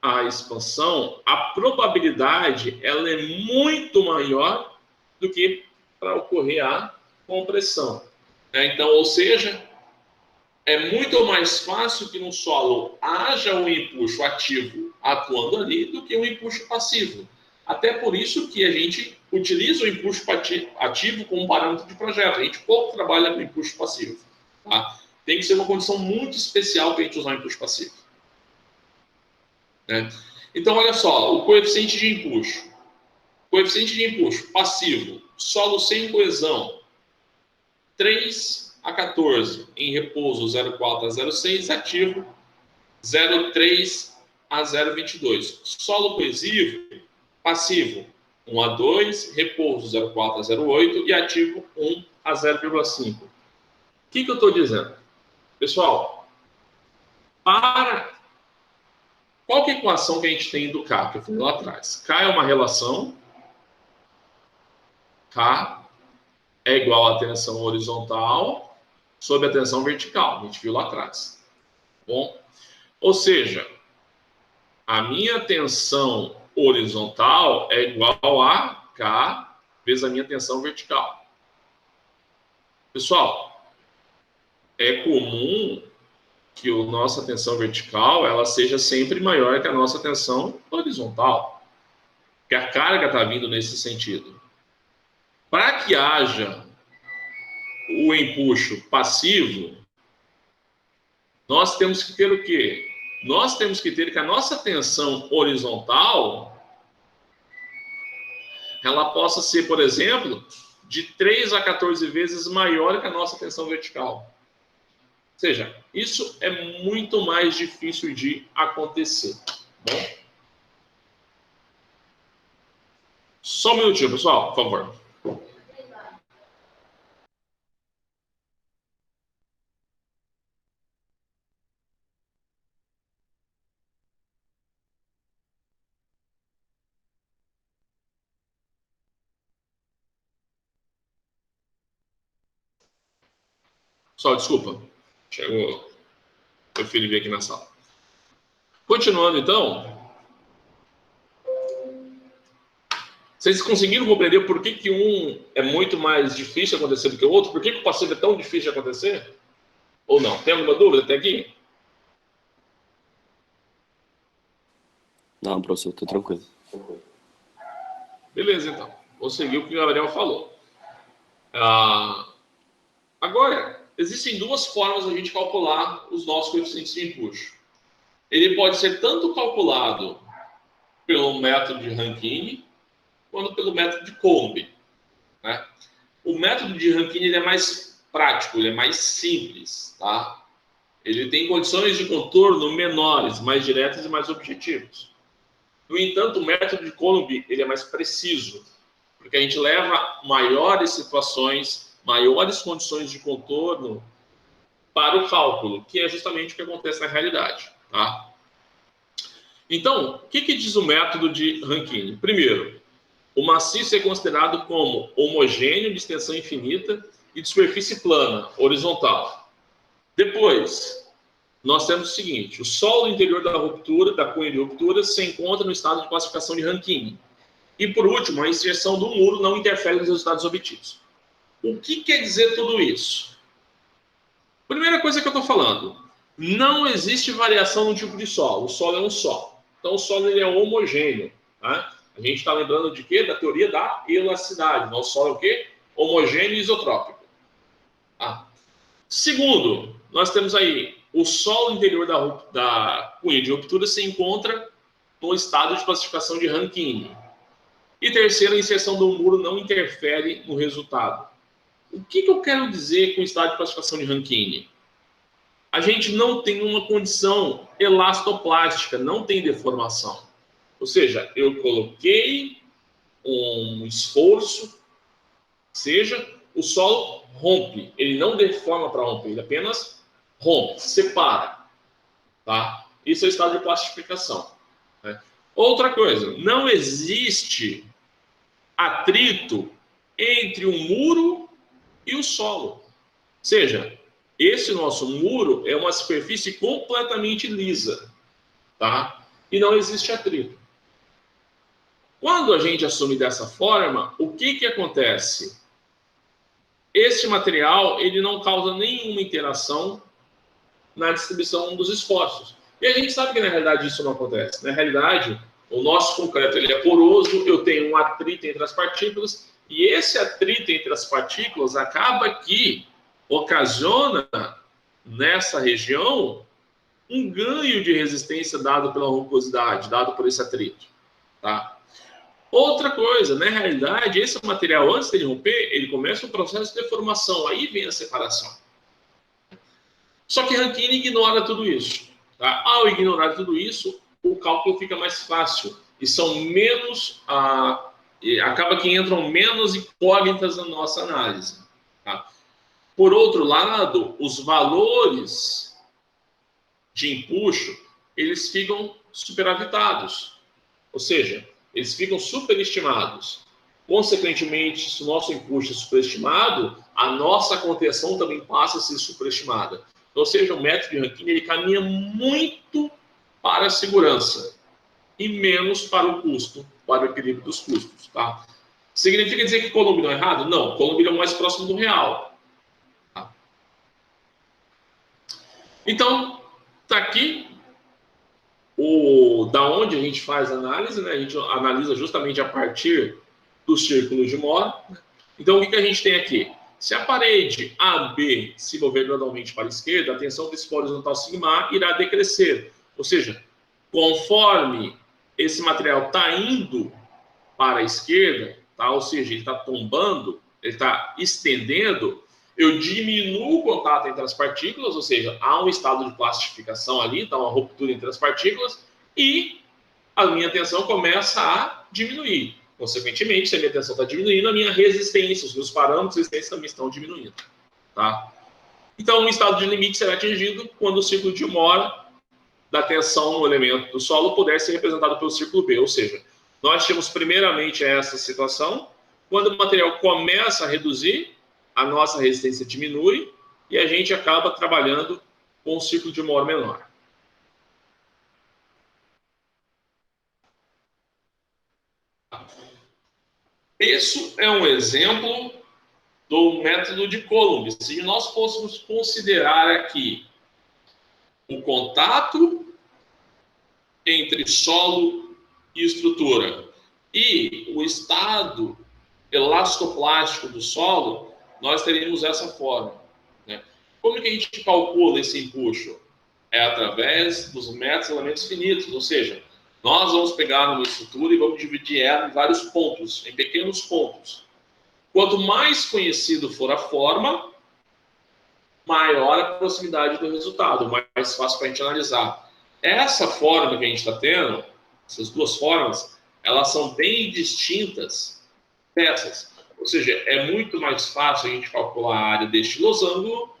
a expansão, a probabilidade ela é muito maior do que para ocorrer a compressão. Então, ou seja, é muito mais fácil que no solo haja um empuxo ativo atuando ali do que um empuxo passivo. Até por isso que a gente utiliza o empuxo ativo como parâmetro de projeto. A gente pouco trabalha com empuxo passivo. Tá? Tem que ser uma condição muito especial para a gente usar o empuxo passivo. Né? Então, olha só, o coeficiente de empuxo. Coeficiente de empuxo passivo, solo sem coesão, 3 a 14, em repouso 0,4 a 0,6, ativo 0,3 a 0,22. Solo coesivo, passivo 1 a 2, repouso 0,4 a 0,8 e ativo 1 a 0,5. O que eu estou dizendo? Pessoal, qual que é a equação que a gente tem do K, que eu falei lá atrás? K é uma relação, K é igual à tensão horizontal sobre a tensão vertical, a gente viu lá atrás. Bom, ou seja, a minha tensão horizontal é igual a K vezes a minha tensão vertical. Pessoal, é comum que a nossa tensão vertical ela seja sempre maior que a nossa tensão horizontal, que a carga está vindo nesse sentido. Para que haja o empuxo passivo, nós temos que ter o quê? Nós temos que ter que a nossa tensão horizontal ela possa ser, por exemplo, de 3 a 14 vezes maior que a nossa tensão vertical. Ou seja, isso é muito mais difícil de acontecer. Bom? Só um minutinho, pessoal, por favor. Só, desculpa. Chegou meu filho veio aqui na sala. Continuando, então. Vocês conseguiram compreender por que um é muito mais difícil de acontecer do que o outro? Por que o passivo é tão difícil de acontecer? Ou não? Tem alguma dúvida até aqui? Não, professor, tô tranquilo. Beleza, então. Vou seguir o que o Gabriel falou. Agora, existem duas formas de a gente calcular os nossos coeficientes de empuxo. Ele pode ser tanto calculado pelo método de Rankine, quanto pelo método de Coulomb, né? O método de Rankine ele é mais prático, ele é mais simples, tá? Ele tem condições de contorno menores, mais diretas e mais objetivos. No entanto, o método de Coulomb ele é mais preciso, porque a gente leva maiores situações, maiores condições de contorno para o cálculo, que é justamente o que acontece na realidade, tá? Então, o que diz o método de Rankine? Primeiro, o maciço é considerado como homogêneo de extensão infinita e de superfície plana, horizontal. Depois, nós temos o seguinte: o solo interior da ruptura, da cunha de ruptura, se encontra no estado de classificação de Rankine. E, por último, a inserção do muro não interfere nos resultados obtidos. O que quer dizer tudo isso? Primeira coisa que eu estou falando, não existe variação no tipo de solo. O solo é um só. Então, o solo ele é homogêneo. Tá? A gente está lembrando de quê? Da teoria da elasticidade. O solo é o quê? Homogêneo e isotrópico. Tá? Segundo, nós temos aí o solo interior da cunha de ruptura se encontra no estado de classificação de Rankine. E terceiro, a inserção do muro não interfere no resultado. O que eu quero dizer com o estado de classificação de Rankine? A gente não tem uma condição elastoplástica, não tem deformação. Ou seja, eu coloquei um esforço, seja, o solo rompe. Ele não deforma para romper, ele apenas rompe, separa. Tá? Isso é o estado de plastificação. Né? Outra coisa, não existe atrito entre o muro e o solo. Ou seja, esse nosso muro é uma superfície completamente lisa, tá? E não existe atrito. Quando a gente assume dessa forma, o que acontece? Esse material ele não causa nenhuma interação na distribuição dos esforços. E a gente sabe que na realidade isso não acontece. Na realidade, o nosso concreto ele é poroso, eu tenho um atrito entre as partículas, e esse atrito entre as partículas acaba que ocasiona nessa região um ganho de resistência dado pela rugosidade, dado por esse atrito. Tá? Outra coisa, na realidade, esse material, antes de romper, ele começa um processo de deformação, aí vem a separação. Só que Rankine ignora tudo isso. Tá? Ao ignorar tudo isso, o cálculo fica mais fácil. E são menos... acaba que entram menos incógnitas na nossa análise. Tá? Por outro lado, os valores de empuxo, eles ficam superavitados. Ou seja, eles ficam superestimados. Consequentemente, se o nosso empuxo é superestimado, a nossa contenção também passa a ser superestimada. Ou seja, o método de Rankine ele caminha muito para a segurança e menos para o custo, para o equilíbrio dos custos. Tá? Significa dizer que Coulomb não é errado? Não, Coulomb é o mais próximo do real. Tá? Então, está aqui da onde a gente faz a análise, né? A gente analisa justamente a partir do círculo de Mohr. Então, o que a gente tem aqui? Se a parede AB se mover gradualmente para a esquerda, a tensão principal horizontal sigma irá decrescer. Ou seja, conforme esse material está indo para a esquerda, tá? Ou seja, ele está tombando, ele está estendendo, eu diminuo o contato entre as partículas, ou seja, há um estado de plastificação ali, então uma ruptura entre as partículas, e a minha tensão começa a diminuir. Consequentemente, se a minha tensão está diminuindo, a minha resistência, os meus parâmetros de resistência também estão diminuindo. Tá? Então, o estado de limite será atingido quando o círculo de Mohr da tensão no elemento do solo puder ser representado pelo círculo B. Ou seja, nós temos primeiramente essa situação, quando o material começa a reduzir, a nossa resistência diminui e a gente acaba trabalhando com um círculo de Mohr menor. Isso é um exemplo do método de Coulomb. Se nós fôssemos considerar aqui o contato entre solo e estrutura e o estado elastoplástico do solo, nós teríamos essa forma. Como que a gente calcula esse empuxo? É através dos métodos elementos finitos, ou seja, nós vamos pegar uma estrutura e vamos dividir ela em vários pontos, em pequenos pontos. Quanto mais conhecido for a forma, maior a proximidade do resultado, mais fácil para a gente analisar. Essa forma que a gente está tendo, essas duas formas, elas são bem distintas dessas. Ou seja, é muito mais fácil a gente calcular a área deste losango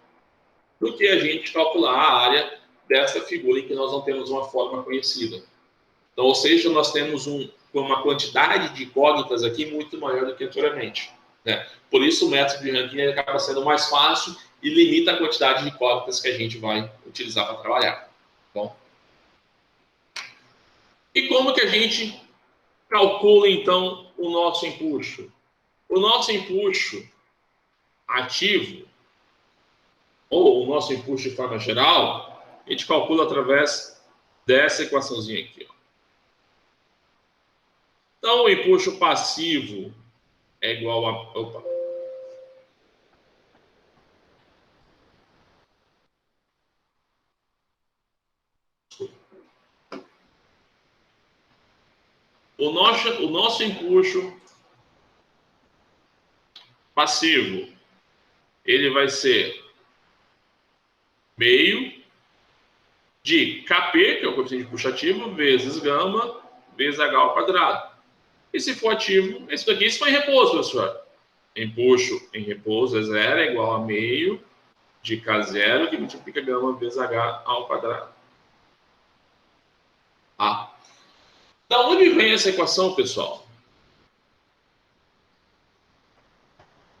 do que a gente calcular a área dessa figura em que nós não temos uma forma conhecida. Então, ou seja, nós temos uma quantidade de incógnitas aqui muito maior do que anteriormente. Né? Por isso, o método de ranking acaba sendo mais fácil e limita a quantidade de incógnitas que a gente vai utilizar para trabalhar. Bom. E como que a gente calcula, então, o nosso empuxo? O nosso empuxo ativo, ou o nosso empuxo de forma geral, a gente calcula através dessa equaçãozinha aqui. Ó. Então, o empuxo passivo é igual a... Opa. O nosso empuxo passivo, ele vai ser meio de Kp, que é o coeficiente de empuxo ativo, vezes gama, vezes H ao quadrado. E se for ativo, esse daqui, isso foi em repouso, professor. Empuxo em repouso é zero, é igual a meio de K0, que multiplica gama vezes H ao quadrado. Ah. Da onde vem essa equação, pessoal?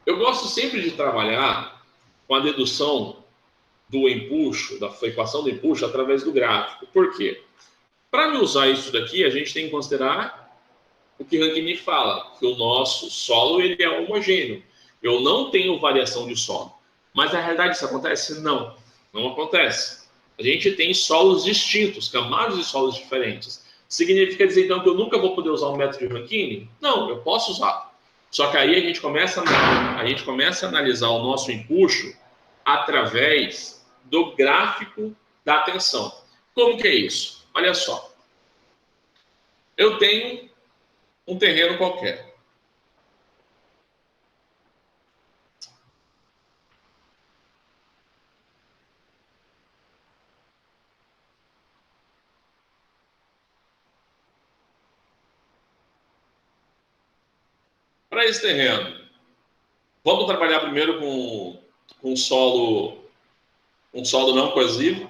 Eu gosto sempre de trabalhar com a dedução do empuxo, da equação do empuxo, através do gráfico. Por quê? Para me usar isso daqui, a gente tem que considerar o que Rankine fala, que o nosso solo ele é homogêneo. Eu não tenho variação de solo. Mas na realidade isso acontece? Não, não acontece. A gente tem solos distintos, camadas de solos diferentes. Significa dizer então que eu nunca vou poder usar o método de Rankine? Não, eu posso usar. Só que aí a gente começa a analisar o nosso empuxo através do gráfico da tensão. Como que é isso? Olha só. Eu tenho um terreno qualquer. Para esse terreno, vamos trabalhar primeiro com solo não coesivo.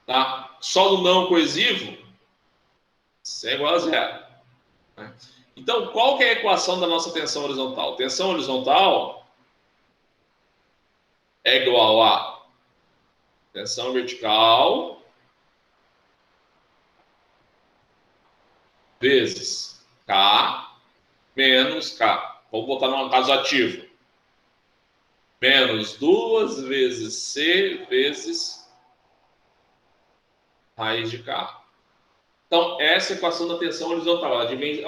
Tá? Solo não coesivo, isso é igual a zero. Né? Então, qual que é a equação da nossa tensão horizontal? Tensão horizontal é igual a tensão vertical vezes K menos K. Vamos botar num caso ativo. Menos 2 vezes C vezes raiz de K. Então, essa é a equação da tensão horizontal. Ela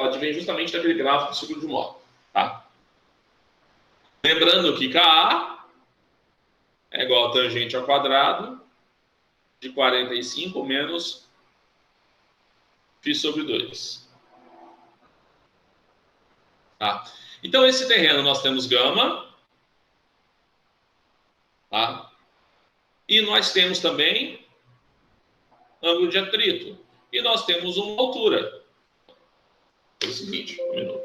advém justamente daquele gráfico do ciclo de Moore. Tá? Lembrando que Ka é igual a tangente ao quadrado de 45 menos φ sobre 2. Tá? Então, esse terreno nós temos gama. Tá? E nós temos também ângulo de atrito. E nós temos uma altura. É o seguinte, um minuto.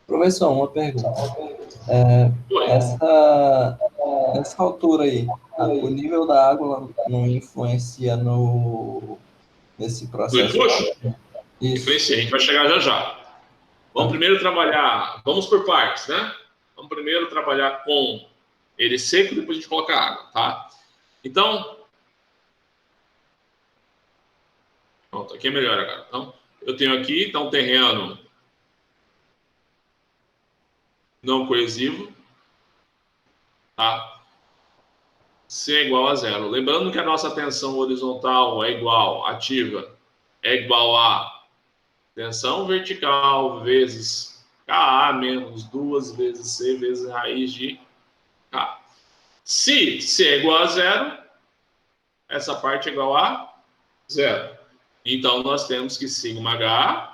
Professor, uma pergunta. Essa altura aí, o nível da água não influencia nesse processo? Do empuxo? Influencia, a gente vai chegar já já. Vamos primeiro trabalhar, vamos por partes, né? Vamos primeiro trabalhar com ele seco, depois a gente coloca água, tá? Então, pronto, aqui é melhor agora. Então, eu tenho aqui, então, terreno não coesivo, tá? C é igual a zero. Lembrando que a nossa tensão horizontal é igual, ativa, é igual a tensão vertical vezes Ka menos 2 vezes C vezes raiz de K. Se C é igual a 0, essa parte é igual a 0. Então, nós temos que σH,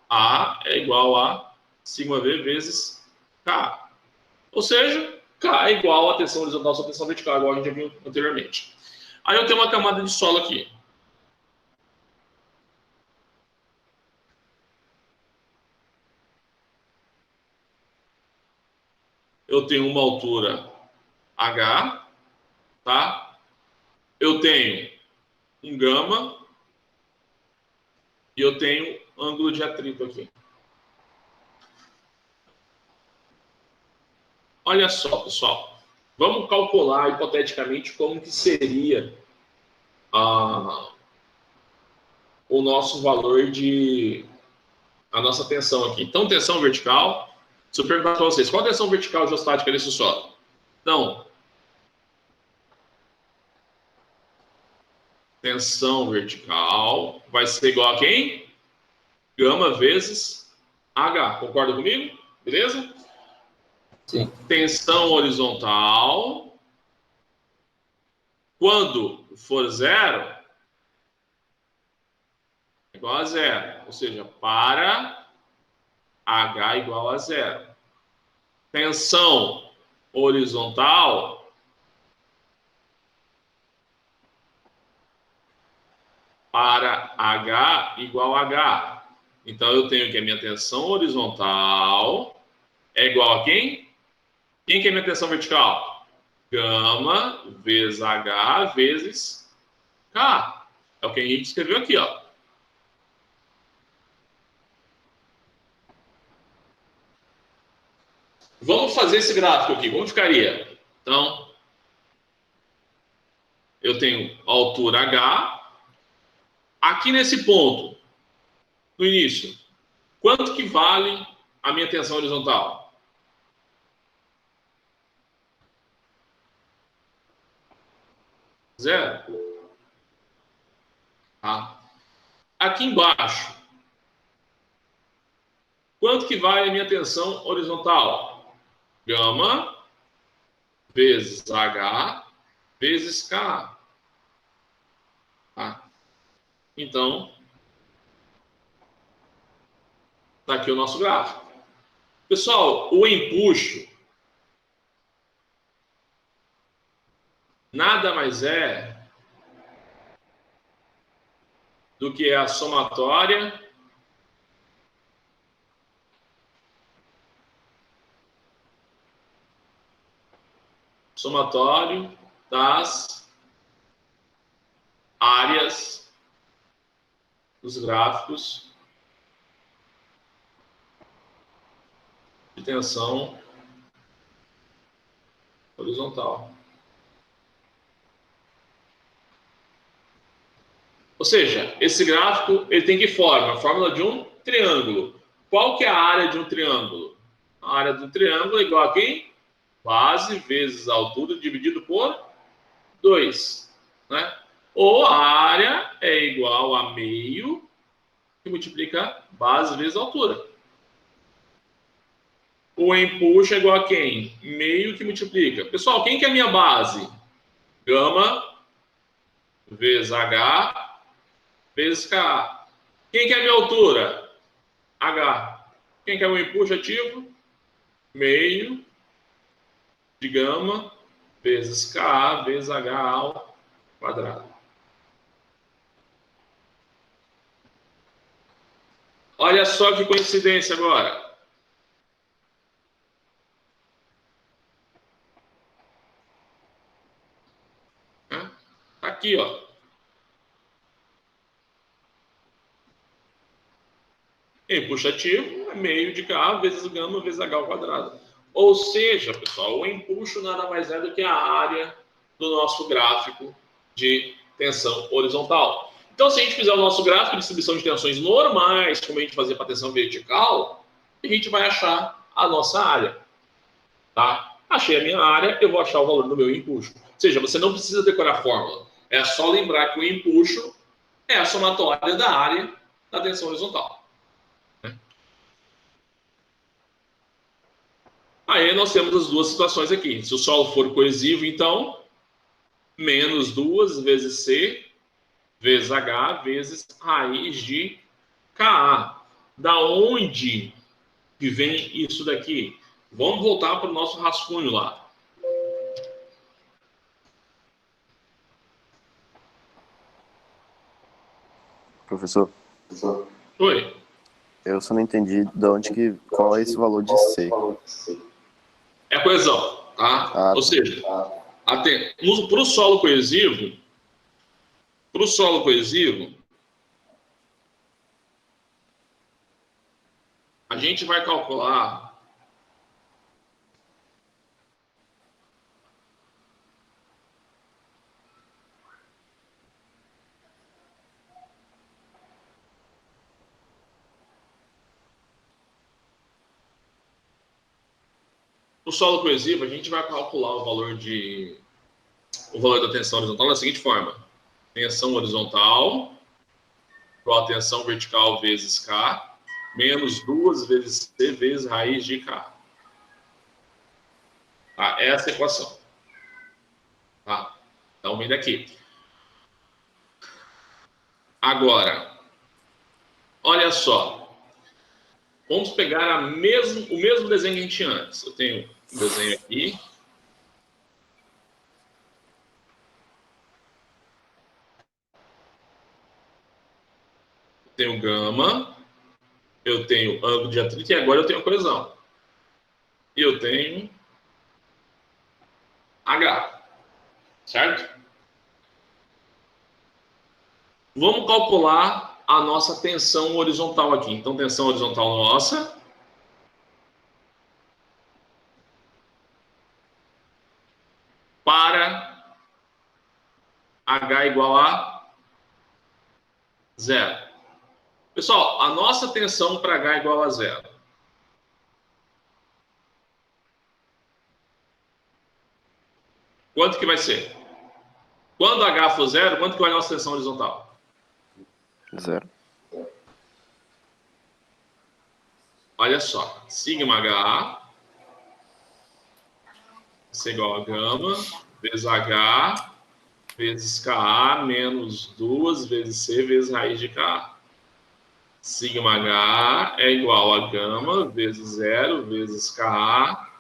A é igual a σV vezes K. Ou seja, K é igual a tensão horizontal sobre tensão vertical, igual a gente já viu anteriormente. Aí eu tenho uma camada de solo aqui. Eu tenho uma altura H, tá? Eu tenho um gama e eu tenho ângulo de atrito aqui. Olha só, pessoal. Vamos calcular hipoteticamente como que seria o nosso valor a nossa tensão aqui. Então, tensão vertical. Se eu perguntar para vocês, qual a tensão vertical geostática desse solo? Então, tensão vertical vai ser igual a quem? Gama vezes H. Concorda comigo? Beleza? Sim. Tensão horizontal, quando for 0, é igual a 0. Ou seja, para H igual a 0. Tensão horizontal para H igual a H. Então, eu tenho que a minha tensão horizontal é igual a quem? Quem que é minha tensão vertical? Gama vezes H vezes K. É o que a gente escreveu aqui, ó. Vamos fazer esse gráfico aqui. Como ficaria? Então, eu tenho a altura H. Aqui nesse ponto, no início, quanto que vale a minha tensão horizontal? 0. Tá? Aqui embaixo, quanto que vale a minha tensão horizontal? Gama vezes H vezes K. Tá? Então, está aqui o nosso gráfico. Pessoal, o empuxo nada mais é do que a somatória das áreas dos gráficos de tensão horizontal. Ou seja, esse gráfico ele tem que forma? A fórmula de um triângulo. Qual que é a área de um triângulo? A área do triângulo é igual a quem? Base vezes a altura dividido por 2. Né? Ou a área é igual a meio que multiplica base vezes altura. O empuxo é igual a quem? Meio que multiplica. Pessoal, quem que é a minha base? Gama vezes H vezes K. Quem que é a minha altura? H. Quem que é o empuxo ativo? Meio de gama vezes K vezes H ao quadrado. Olha só que coincidência agora. Aqui, ó. Empuxo ativo é meio de K vezes gama vezes H ao quadrado. Ou seja, pessoal, o empuxo nada mais é do que a área do nosso gráfico de tensão horizontal. Então, se a gente fizer o nosso gráfico de distribuição de tensões normais, como a gente fazia para tensão vertical, a gente vai achar a nossa área. Tá? Achei a minha área, eu vou achar o valor do meu empuxo. Ou seja, você não precisa decorar a fórmula. É só lembrar que o empuxo é a somatória da área da tensão horizontal. Aí nós temos as duas situações aqui. Se o solo for coesivo, então, menos 2 vezes C, vezes H, vezes raiz de Ka. Da onde que vem isso daqui? Vamos voltar para o nosso rascunho lá. Professor, Oi. eu só não entendi de onde qual é esse valor de C. É a coesão, tá? Ou seja, para o solo coesivo, a gente vai calcular o solo coesivo, a gente vai calcular o valor da tensão horizontal da seguinte forma: tensão horizontal igual a tensão vertical vezes K, menos 2 vezes C vezes raiz de K. Tá? Essa é a equação. Tá? Então, vem daqui. Agora, olha só. Vamos pegar o mesmo desenho que a gente tinha antes. Eu tenho um desenho aqui. Eu tenho gama. Eu tenho ângulo de atrito e agora eu tenho coesão. E eu tenho H. Certo? Vamos calcular a nossa tensão horizontal aqui. Então, tensão horizontal nossa para H igual a 0. Pessoal, a nossa tensão para H igual a 0. Quanto que vai ser? Quando H for 0, quanto que vai a nossa tensão horizontal? 0. Olha só, sigma H é igual a gama vezes H vezes Ka menos 2 vezes C vezes raiz de Ka. Sigma H é igual a gama vezes 0 vezes Ka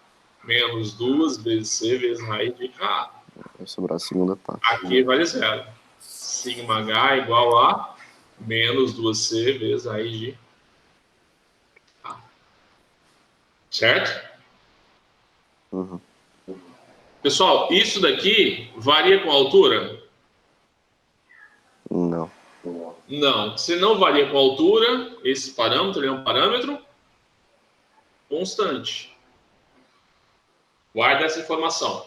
menos 2 vezes C vezes raiz de Ka. Vai sobrar a segunda parte. Aqui vale 0. Sigma H é igual a menos 2C vezes raiz de K. Certo? Uhum. Pessoal, isso daqui varia com a altura? Não. Não. Se não varia com a altura, esse parâmetro é um parâmetro constante. Guarda essa informação.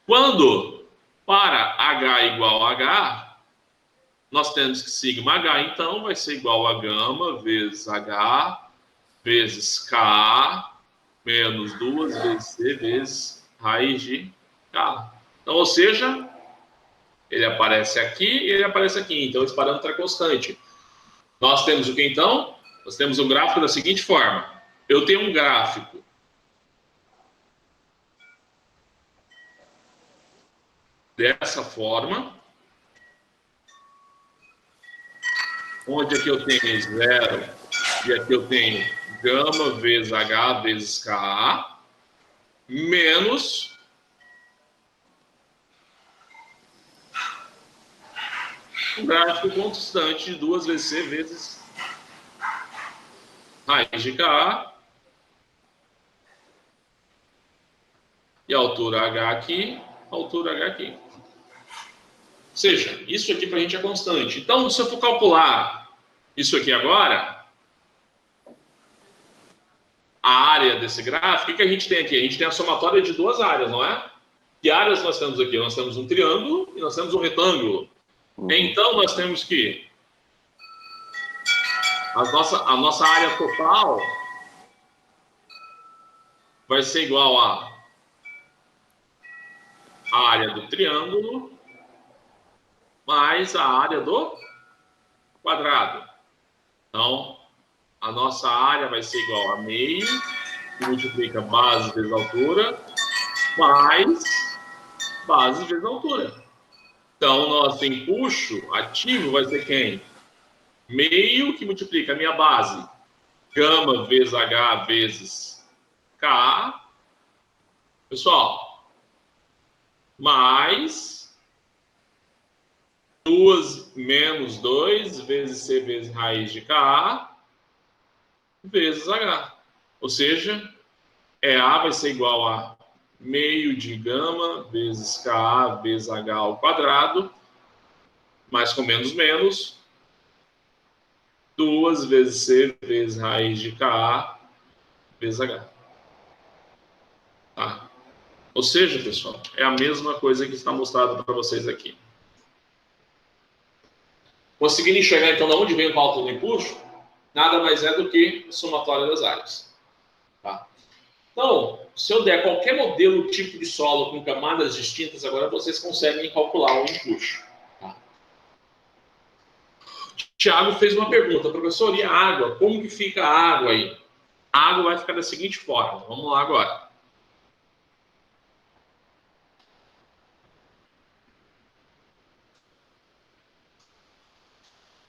Quando para H igual a H, nós temos que sigma H, então, vai ser igual a gama vezes H vezes Ka menos 2 vezes C vezes raiz de K. Então, ou seja, ele aparece aqui e ele aparece aqui. Então, esse parâmetro é constante. Nós temos o que, então? Nós temos um gráfico da seguinte forma. Eu tenho um gráfico dessa forma, onde aqui eu tenho 0 e aqui eu tenho gama vezes H vezes Ka, menos um gráfico constante de 2 vezes C vezes raiz de Ka, e a altura H aqui, a altura H aqui. Ou seja, isso aqui para a gente é constante. Então, se eu for calcular isso aqui agora, a área desse gráfico, o que a gente tem aqui? A gente tem a somatória de duas áreas, não é? Que áreas nós temos aqui? Nós temos um triângulo e nós temos um retângulo. Então, nós temos que a nossa área total vai ser igual a área do triângulo mais a área do quadrado. Então, a nossa área vai ser igual a meio que multiplica base vezes altura, mais base vezes altura. Então, nosso empuxo ativo vai ser quem? Meio que multiplica a minha base, gama vezes H vezes K, pessoal, mais 2 menos 2 vezes C vezes raiz de K vezes H. Ou seja, A vai ser igual a meio de gama vezes K vezes H ao quadrado, mais com menos, 2 vezes C vezes raiz de K vezes H. Tá? Ou seja, pessoal, é a mesma coisa que está mostrado para vocês aqui. Conseguindo enxergar, então, de onde vem o cálculo do empuxo? Nada mais é do que a somatória das áreas. Tá? Então, se eu der qualquer modelo tipo de solo com camadas distintas, agora vocês conseguem calcular o empuxo. Tá? Tiago fez uma pergunta, professor, e a água? Como que fica a água aí? A água vai ficar da seguinte forma. Vamos lá agora.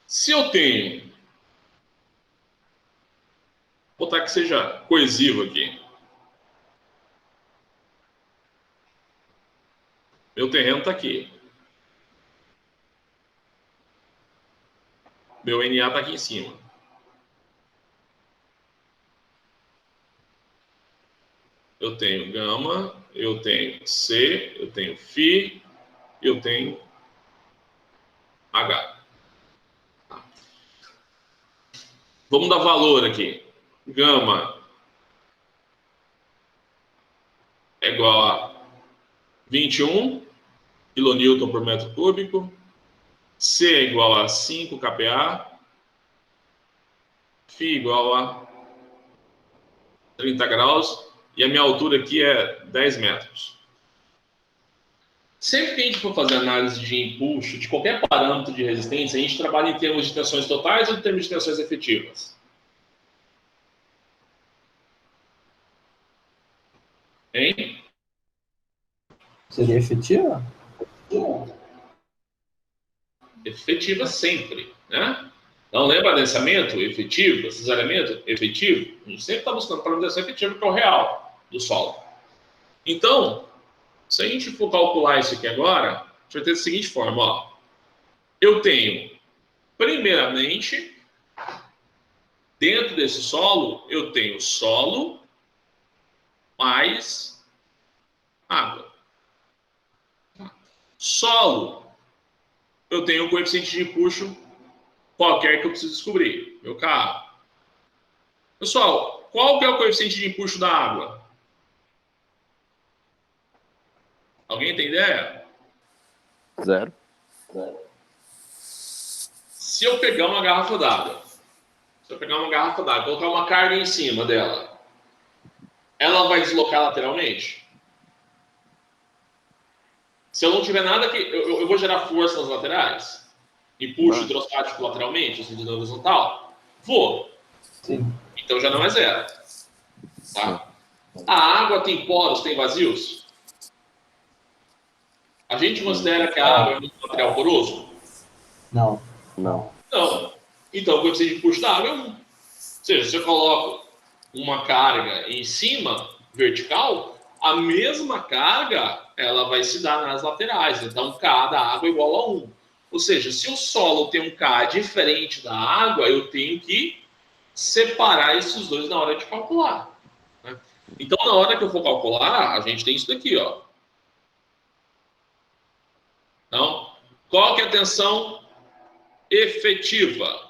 Se eu tenho, vou botar que seja coesivo aqui. Meu terreno está aqui. Meu NA está aqui em cima. Eu tenho gama, eu tenho C, eu tenho Φ, eu tenho H. Tá. Vamos dar valor aqui. Gama é igual a 21 kN por metro cúbico. C é igual a 5 kPa. Φ igual a 30 graus. E a minha altura aqui é 10 metros. Sempre que a gente for fazer análise de impulso, de qualquer parâmetro de resistência, a gente trabalha em termos de tensões totais ou em termos de tensões efetivas? Hein? Seria efetiva? Efetiva sempre, né? Não lembra adensamento efetivo, cisalhamento efetivo? A gente sempre está buscando parametrização efetiva, que é o real do solo. Então, se a gente for calcular isso aqui agora, a gente vai ter da seguinte forma, ó. Eu tenho, primeiramente, dentro desse solo, eu tenho solo mais água. Solo, eu tenho um coeficiente de empuxo qualquer que eu preciso descobrir. Meu carro. Pessoal, qual que é o coeficiente de empuxo da água? Alguém tem ideia? 0. Se eu pegar uma garrafa d'água, colocar uma carga em cima dela, ela vai deslocar lateralmente? Se eu não tiver nada que... Eu vou gerar força nas laterais? Empuxo hidrostático lateralmente, no sentido horizontal? Vou. Sim. Então já não é zero. Tá? A água tem poros, tem vazios? A gente considera que a água é um material poroso? Não. Não. Não. Então o coeficiente de empuxo da água é 1. Ou seja, se eu coloco uma carga em cima, vertical, a mesma carga ela vai se dar nas laterais. Então, K da água é igual a 1. Ou seja, se o solo tem um K diferente da água, eu tenho que separar esses dois na hora de calcular. Né? Então, na hora que eu for calcular, a gente tem isso daqui, ó. Então, qual que é a tensão efetiva?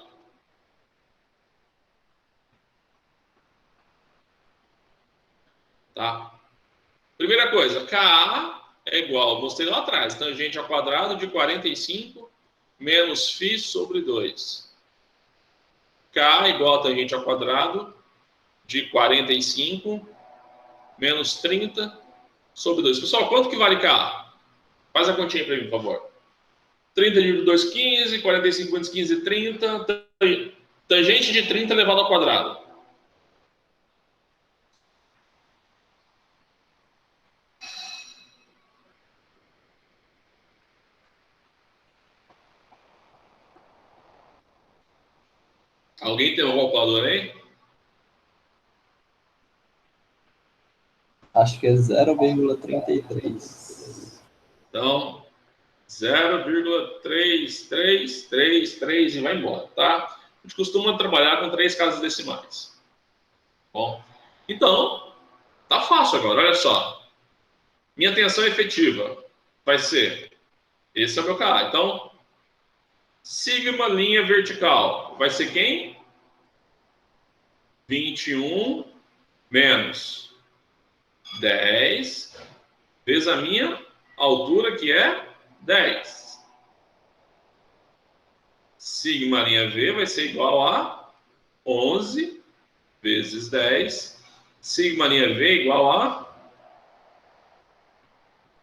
Tá? Primeira coisa, Ka é igual, mostrei lá atrás, tangente ao quadrado de 45 menos φ sobre 2. K igual a tangente ao quadrado de 45 menos 30 sobre 2. Pessoal, quanto que vale K? Faz a continha para mim, por favor. 30 dividido por 2, 15, 45 menos 15, 30. Tangente de 30 elevado ao quadrado. Alguém tem um calculador aí? Acho que é 0,33. Então, 0,3333 e vai embora, tá? A gente costuma trabalhar com 3 casas decimais. Bom, então, tá fácil agora, olha só. Minha tensão efetiva vai ser, esse é o meu KA. Então, sigma linha vertical vai ser quem? 21 menos 10 vezes a minha altura, que é 10. Sigma linha V vai ser igual a 11 vezes 10. Sigma linha V igual a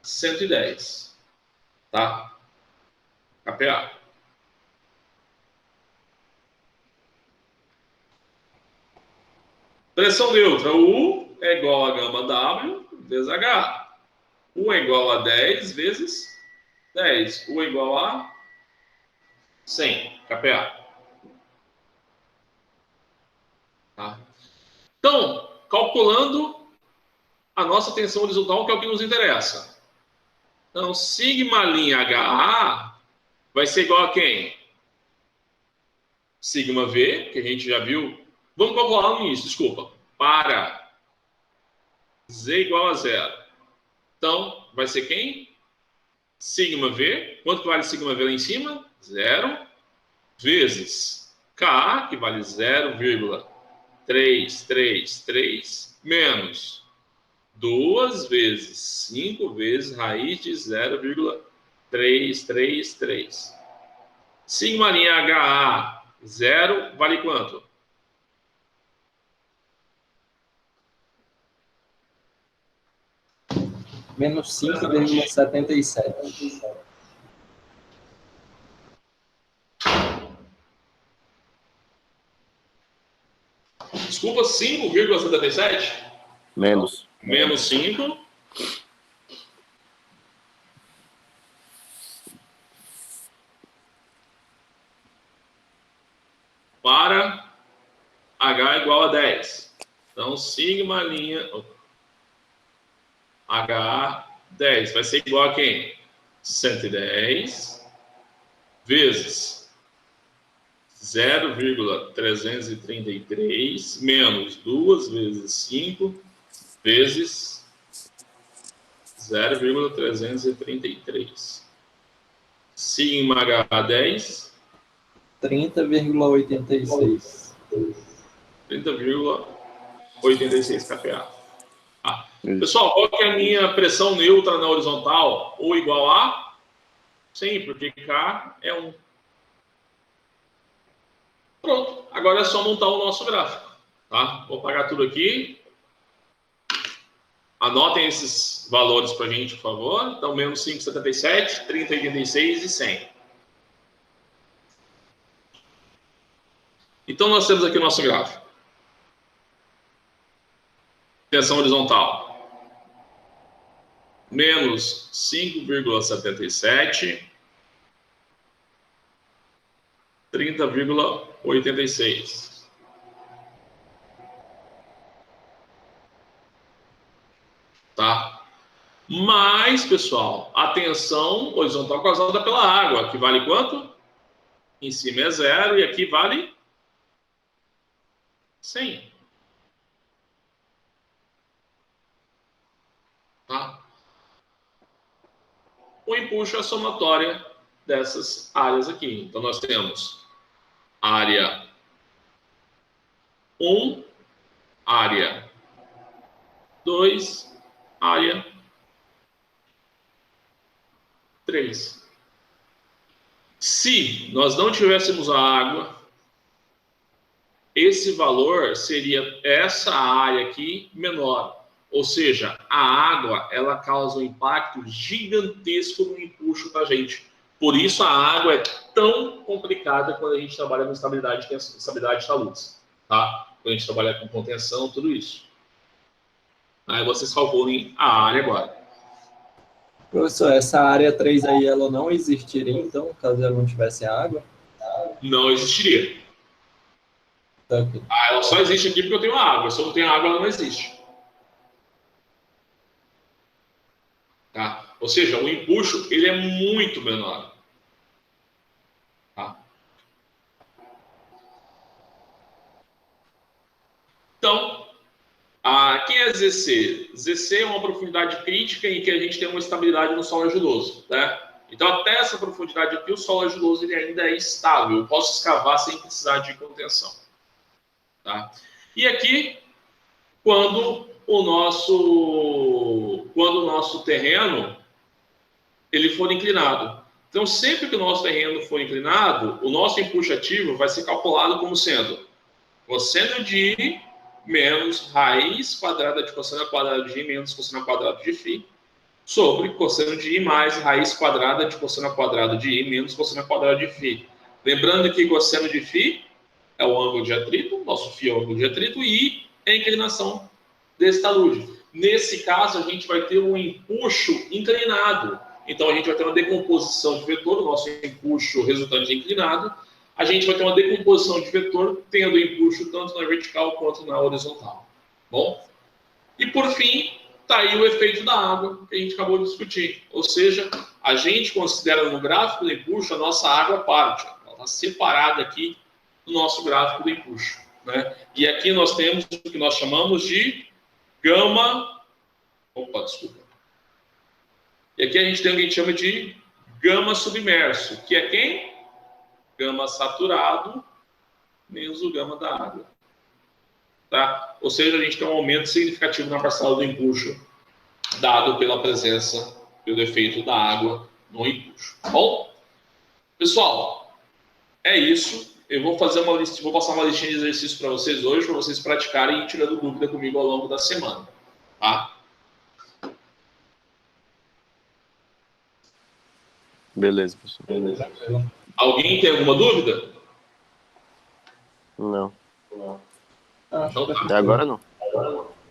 110. Tá? KPA. Pressão neutra. U é igual a gama W vezes H. U é igual a 10 vezes 10. U é igual a 100. KPA. Tá? Então, calculando a nossa tensão horizontal, que é o que nos interessa. Então, sigma linha HA vai ser igual a quem? Sigma V, que a gente já viu. Vamos calcular no início, desculpa. Para Z igual a 0. Então, vai ser quem? Sigma V. Quanto que vale sigma V lá em cima? 0. Vezes Ka, que vale 0,333, menos 2 vezes 5 vezes raiz de 0,333. Sigma linha HA 0 vale quanto? Menos 5,77. Desculpa, 5,77? Menos. Menos 5. Para H igual a 10. Então, sigma linha HA 10 vai ser igual a quem? 110 vezes 0,333 menos 2 vezes 5 vezes 0,333. Sigma HA10 30,86. 30,86 kPa. Ah. Pessoal, qual que é a minha pressão neutra na horizontal? Ou igual a 100, porque K é 1. Pronto, agora é só montar o nosso gráfico. Tá? Vou apagar tudo aqui. Anotem esses valores para a gente, por favor. Então, menos 5,77, 30,86 e 100. Então, nós temos aqui o nosso gráfico. Tensão horizontal. Menos 5,77, 30,86. Tá? Mas, pessoal, a tensão horizontal causada pela água, que vale quanto? Em cima é 0 e aqui vale 100. Tá? O empuxo é a somatória dessas áreas aqui. Então, nós temos área 1, área 2, área 3. Se nós não tivéssemos a água, esse valor seria essa área aqui menor. Ou seja, a água ela causa um impacto gigantesco no empuxo para a gente. Por isso a água é tão complicada quando a gente trabalha com estabilidade de taludes, tá? Quando a gente trabalha com contenção, tudo isso. Aí vocês calculem a área agora. Professor, essa área 3 aí, ela não existiria, então, caso ela não tivesse água? Não existiria. Tranquilo. Ela só existe aqui porque eu tenho água. Se eu não tenho água, ela não existe. Tá? Ou seja, o empuxo ele é muito menor. Tá? Então, quem é ZC? ZC é uma profundidade crítica em que a gente tem uma estabilidade no solo argiloso. Né? Então, até essa profundidade aqui, o solo argiloso ele ainda é estável. Eu posso escavar sem precisar de contenção. Tá? E aqui, quando o nosso terreno ele for inclinado. Então, sempre que o nosso terreno for inclinado, o nosso empuxo ativo vai ser calculado como sendo cosseno de I menos raiz quadrada de cosseno quadrado de I menos cosseno quadrado de φ sobre cosseno de I mais raiz quadrada de cosseno quadrado de I menos cosseno quadrado de φ. Lembrando que cosseno de φ é o ângulo de atrito, nosso φ é o ângulo de atrito, e I é a inclinação desse talude. Nesse caso, a gente vai ter um empuxo inclinado. Então, a gente vai ter uma decomposição de vetor, o nosso empuxo resultante inclinado. A gente vai ter uma decomposição de vetor, tendo empuxo tanto na vertical quanto na horizontal. Bom? E, por fim, está aí o efeito da água, que a gente acabou de discutir. Ou seja, a gente considera no gráfico do empuxo a nossa água parte. Ela está separada aqui do nosso gráfico do empuxo. Né? E aqui nós temos o que nós chamamos de gama... Opa, desculpa. E aqui a gente tem o que a gente chama de gama submerso, que é quem? Gama saturado menos o gama da água. Tá? Ou seja, a gente tem um aumento significativo na parcela do empuxo, dado pela presença, pelo efeito da água no empuxo. Bom, pessoal, é isso. Eu vou fazer uma lista, vou passar uma listinha de exercícios para vocês hoje, para vocês praticarem e ir tirando dúvida comigo ao longo da semana. Tá? Beleza, professor. Beleza. Alguém tem alguma dúvida? Não. Então, tá. Até agora não.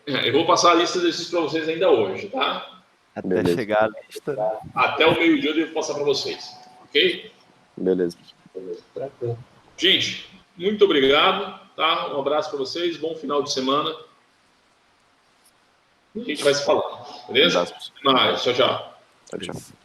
Eu vou passar a lista de exercícios para vocês ainda hoje, tá? Até Beleza. chegar a lista. Até o meio-dia eu devo passar para vocês. Ok? Beleza. Tranquilo. Gente, muito obrigado. Tá? Um abraço para vocês. Bom final de semana. A gente vai se falar. Beleza? Um abraço. Até mais. Tchau, tchau. Tchau, tchau.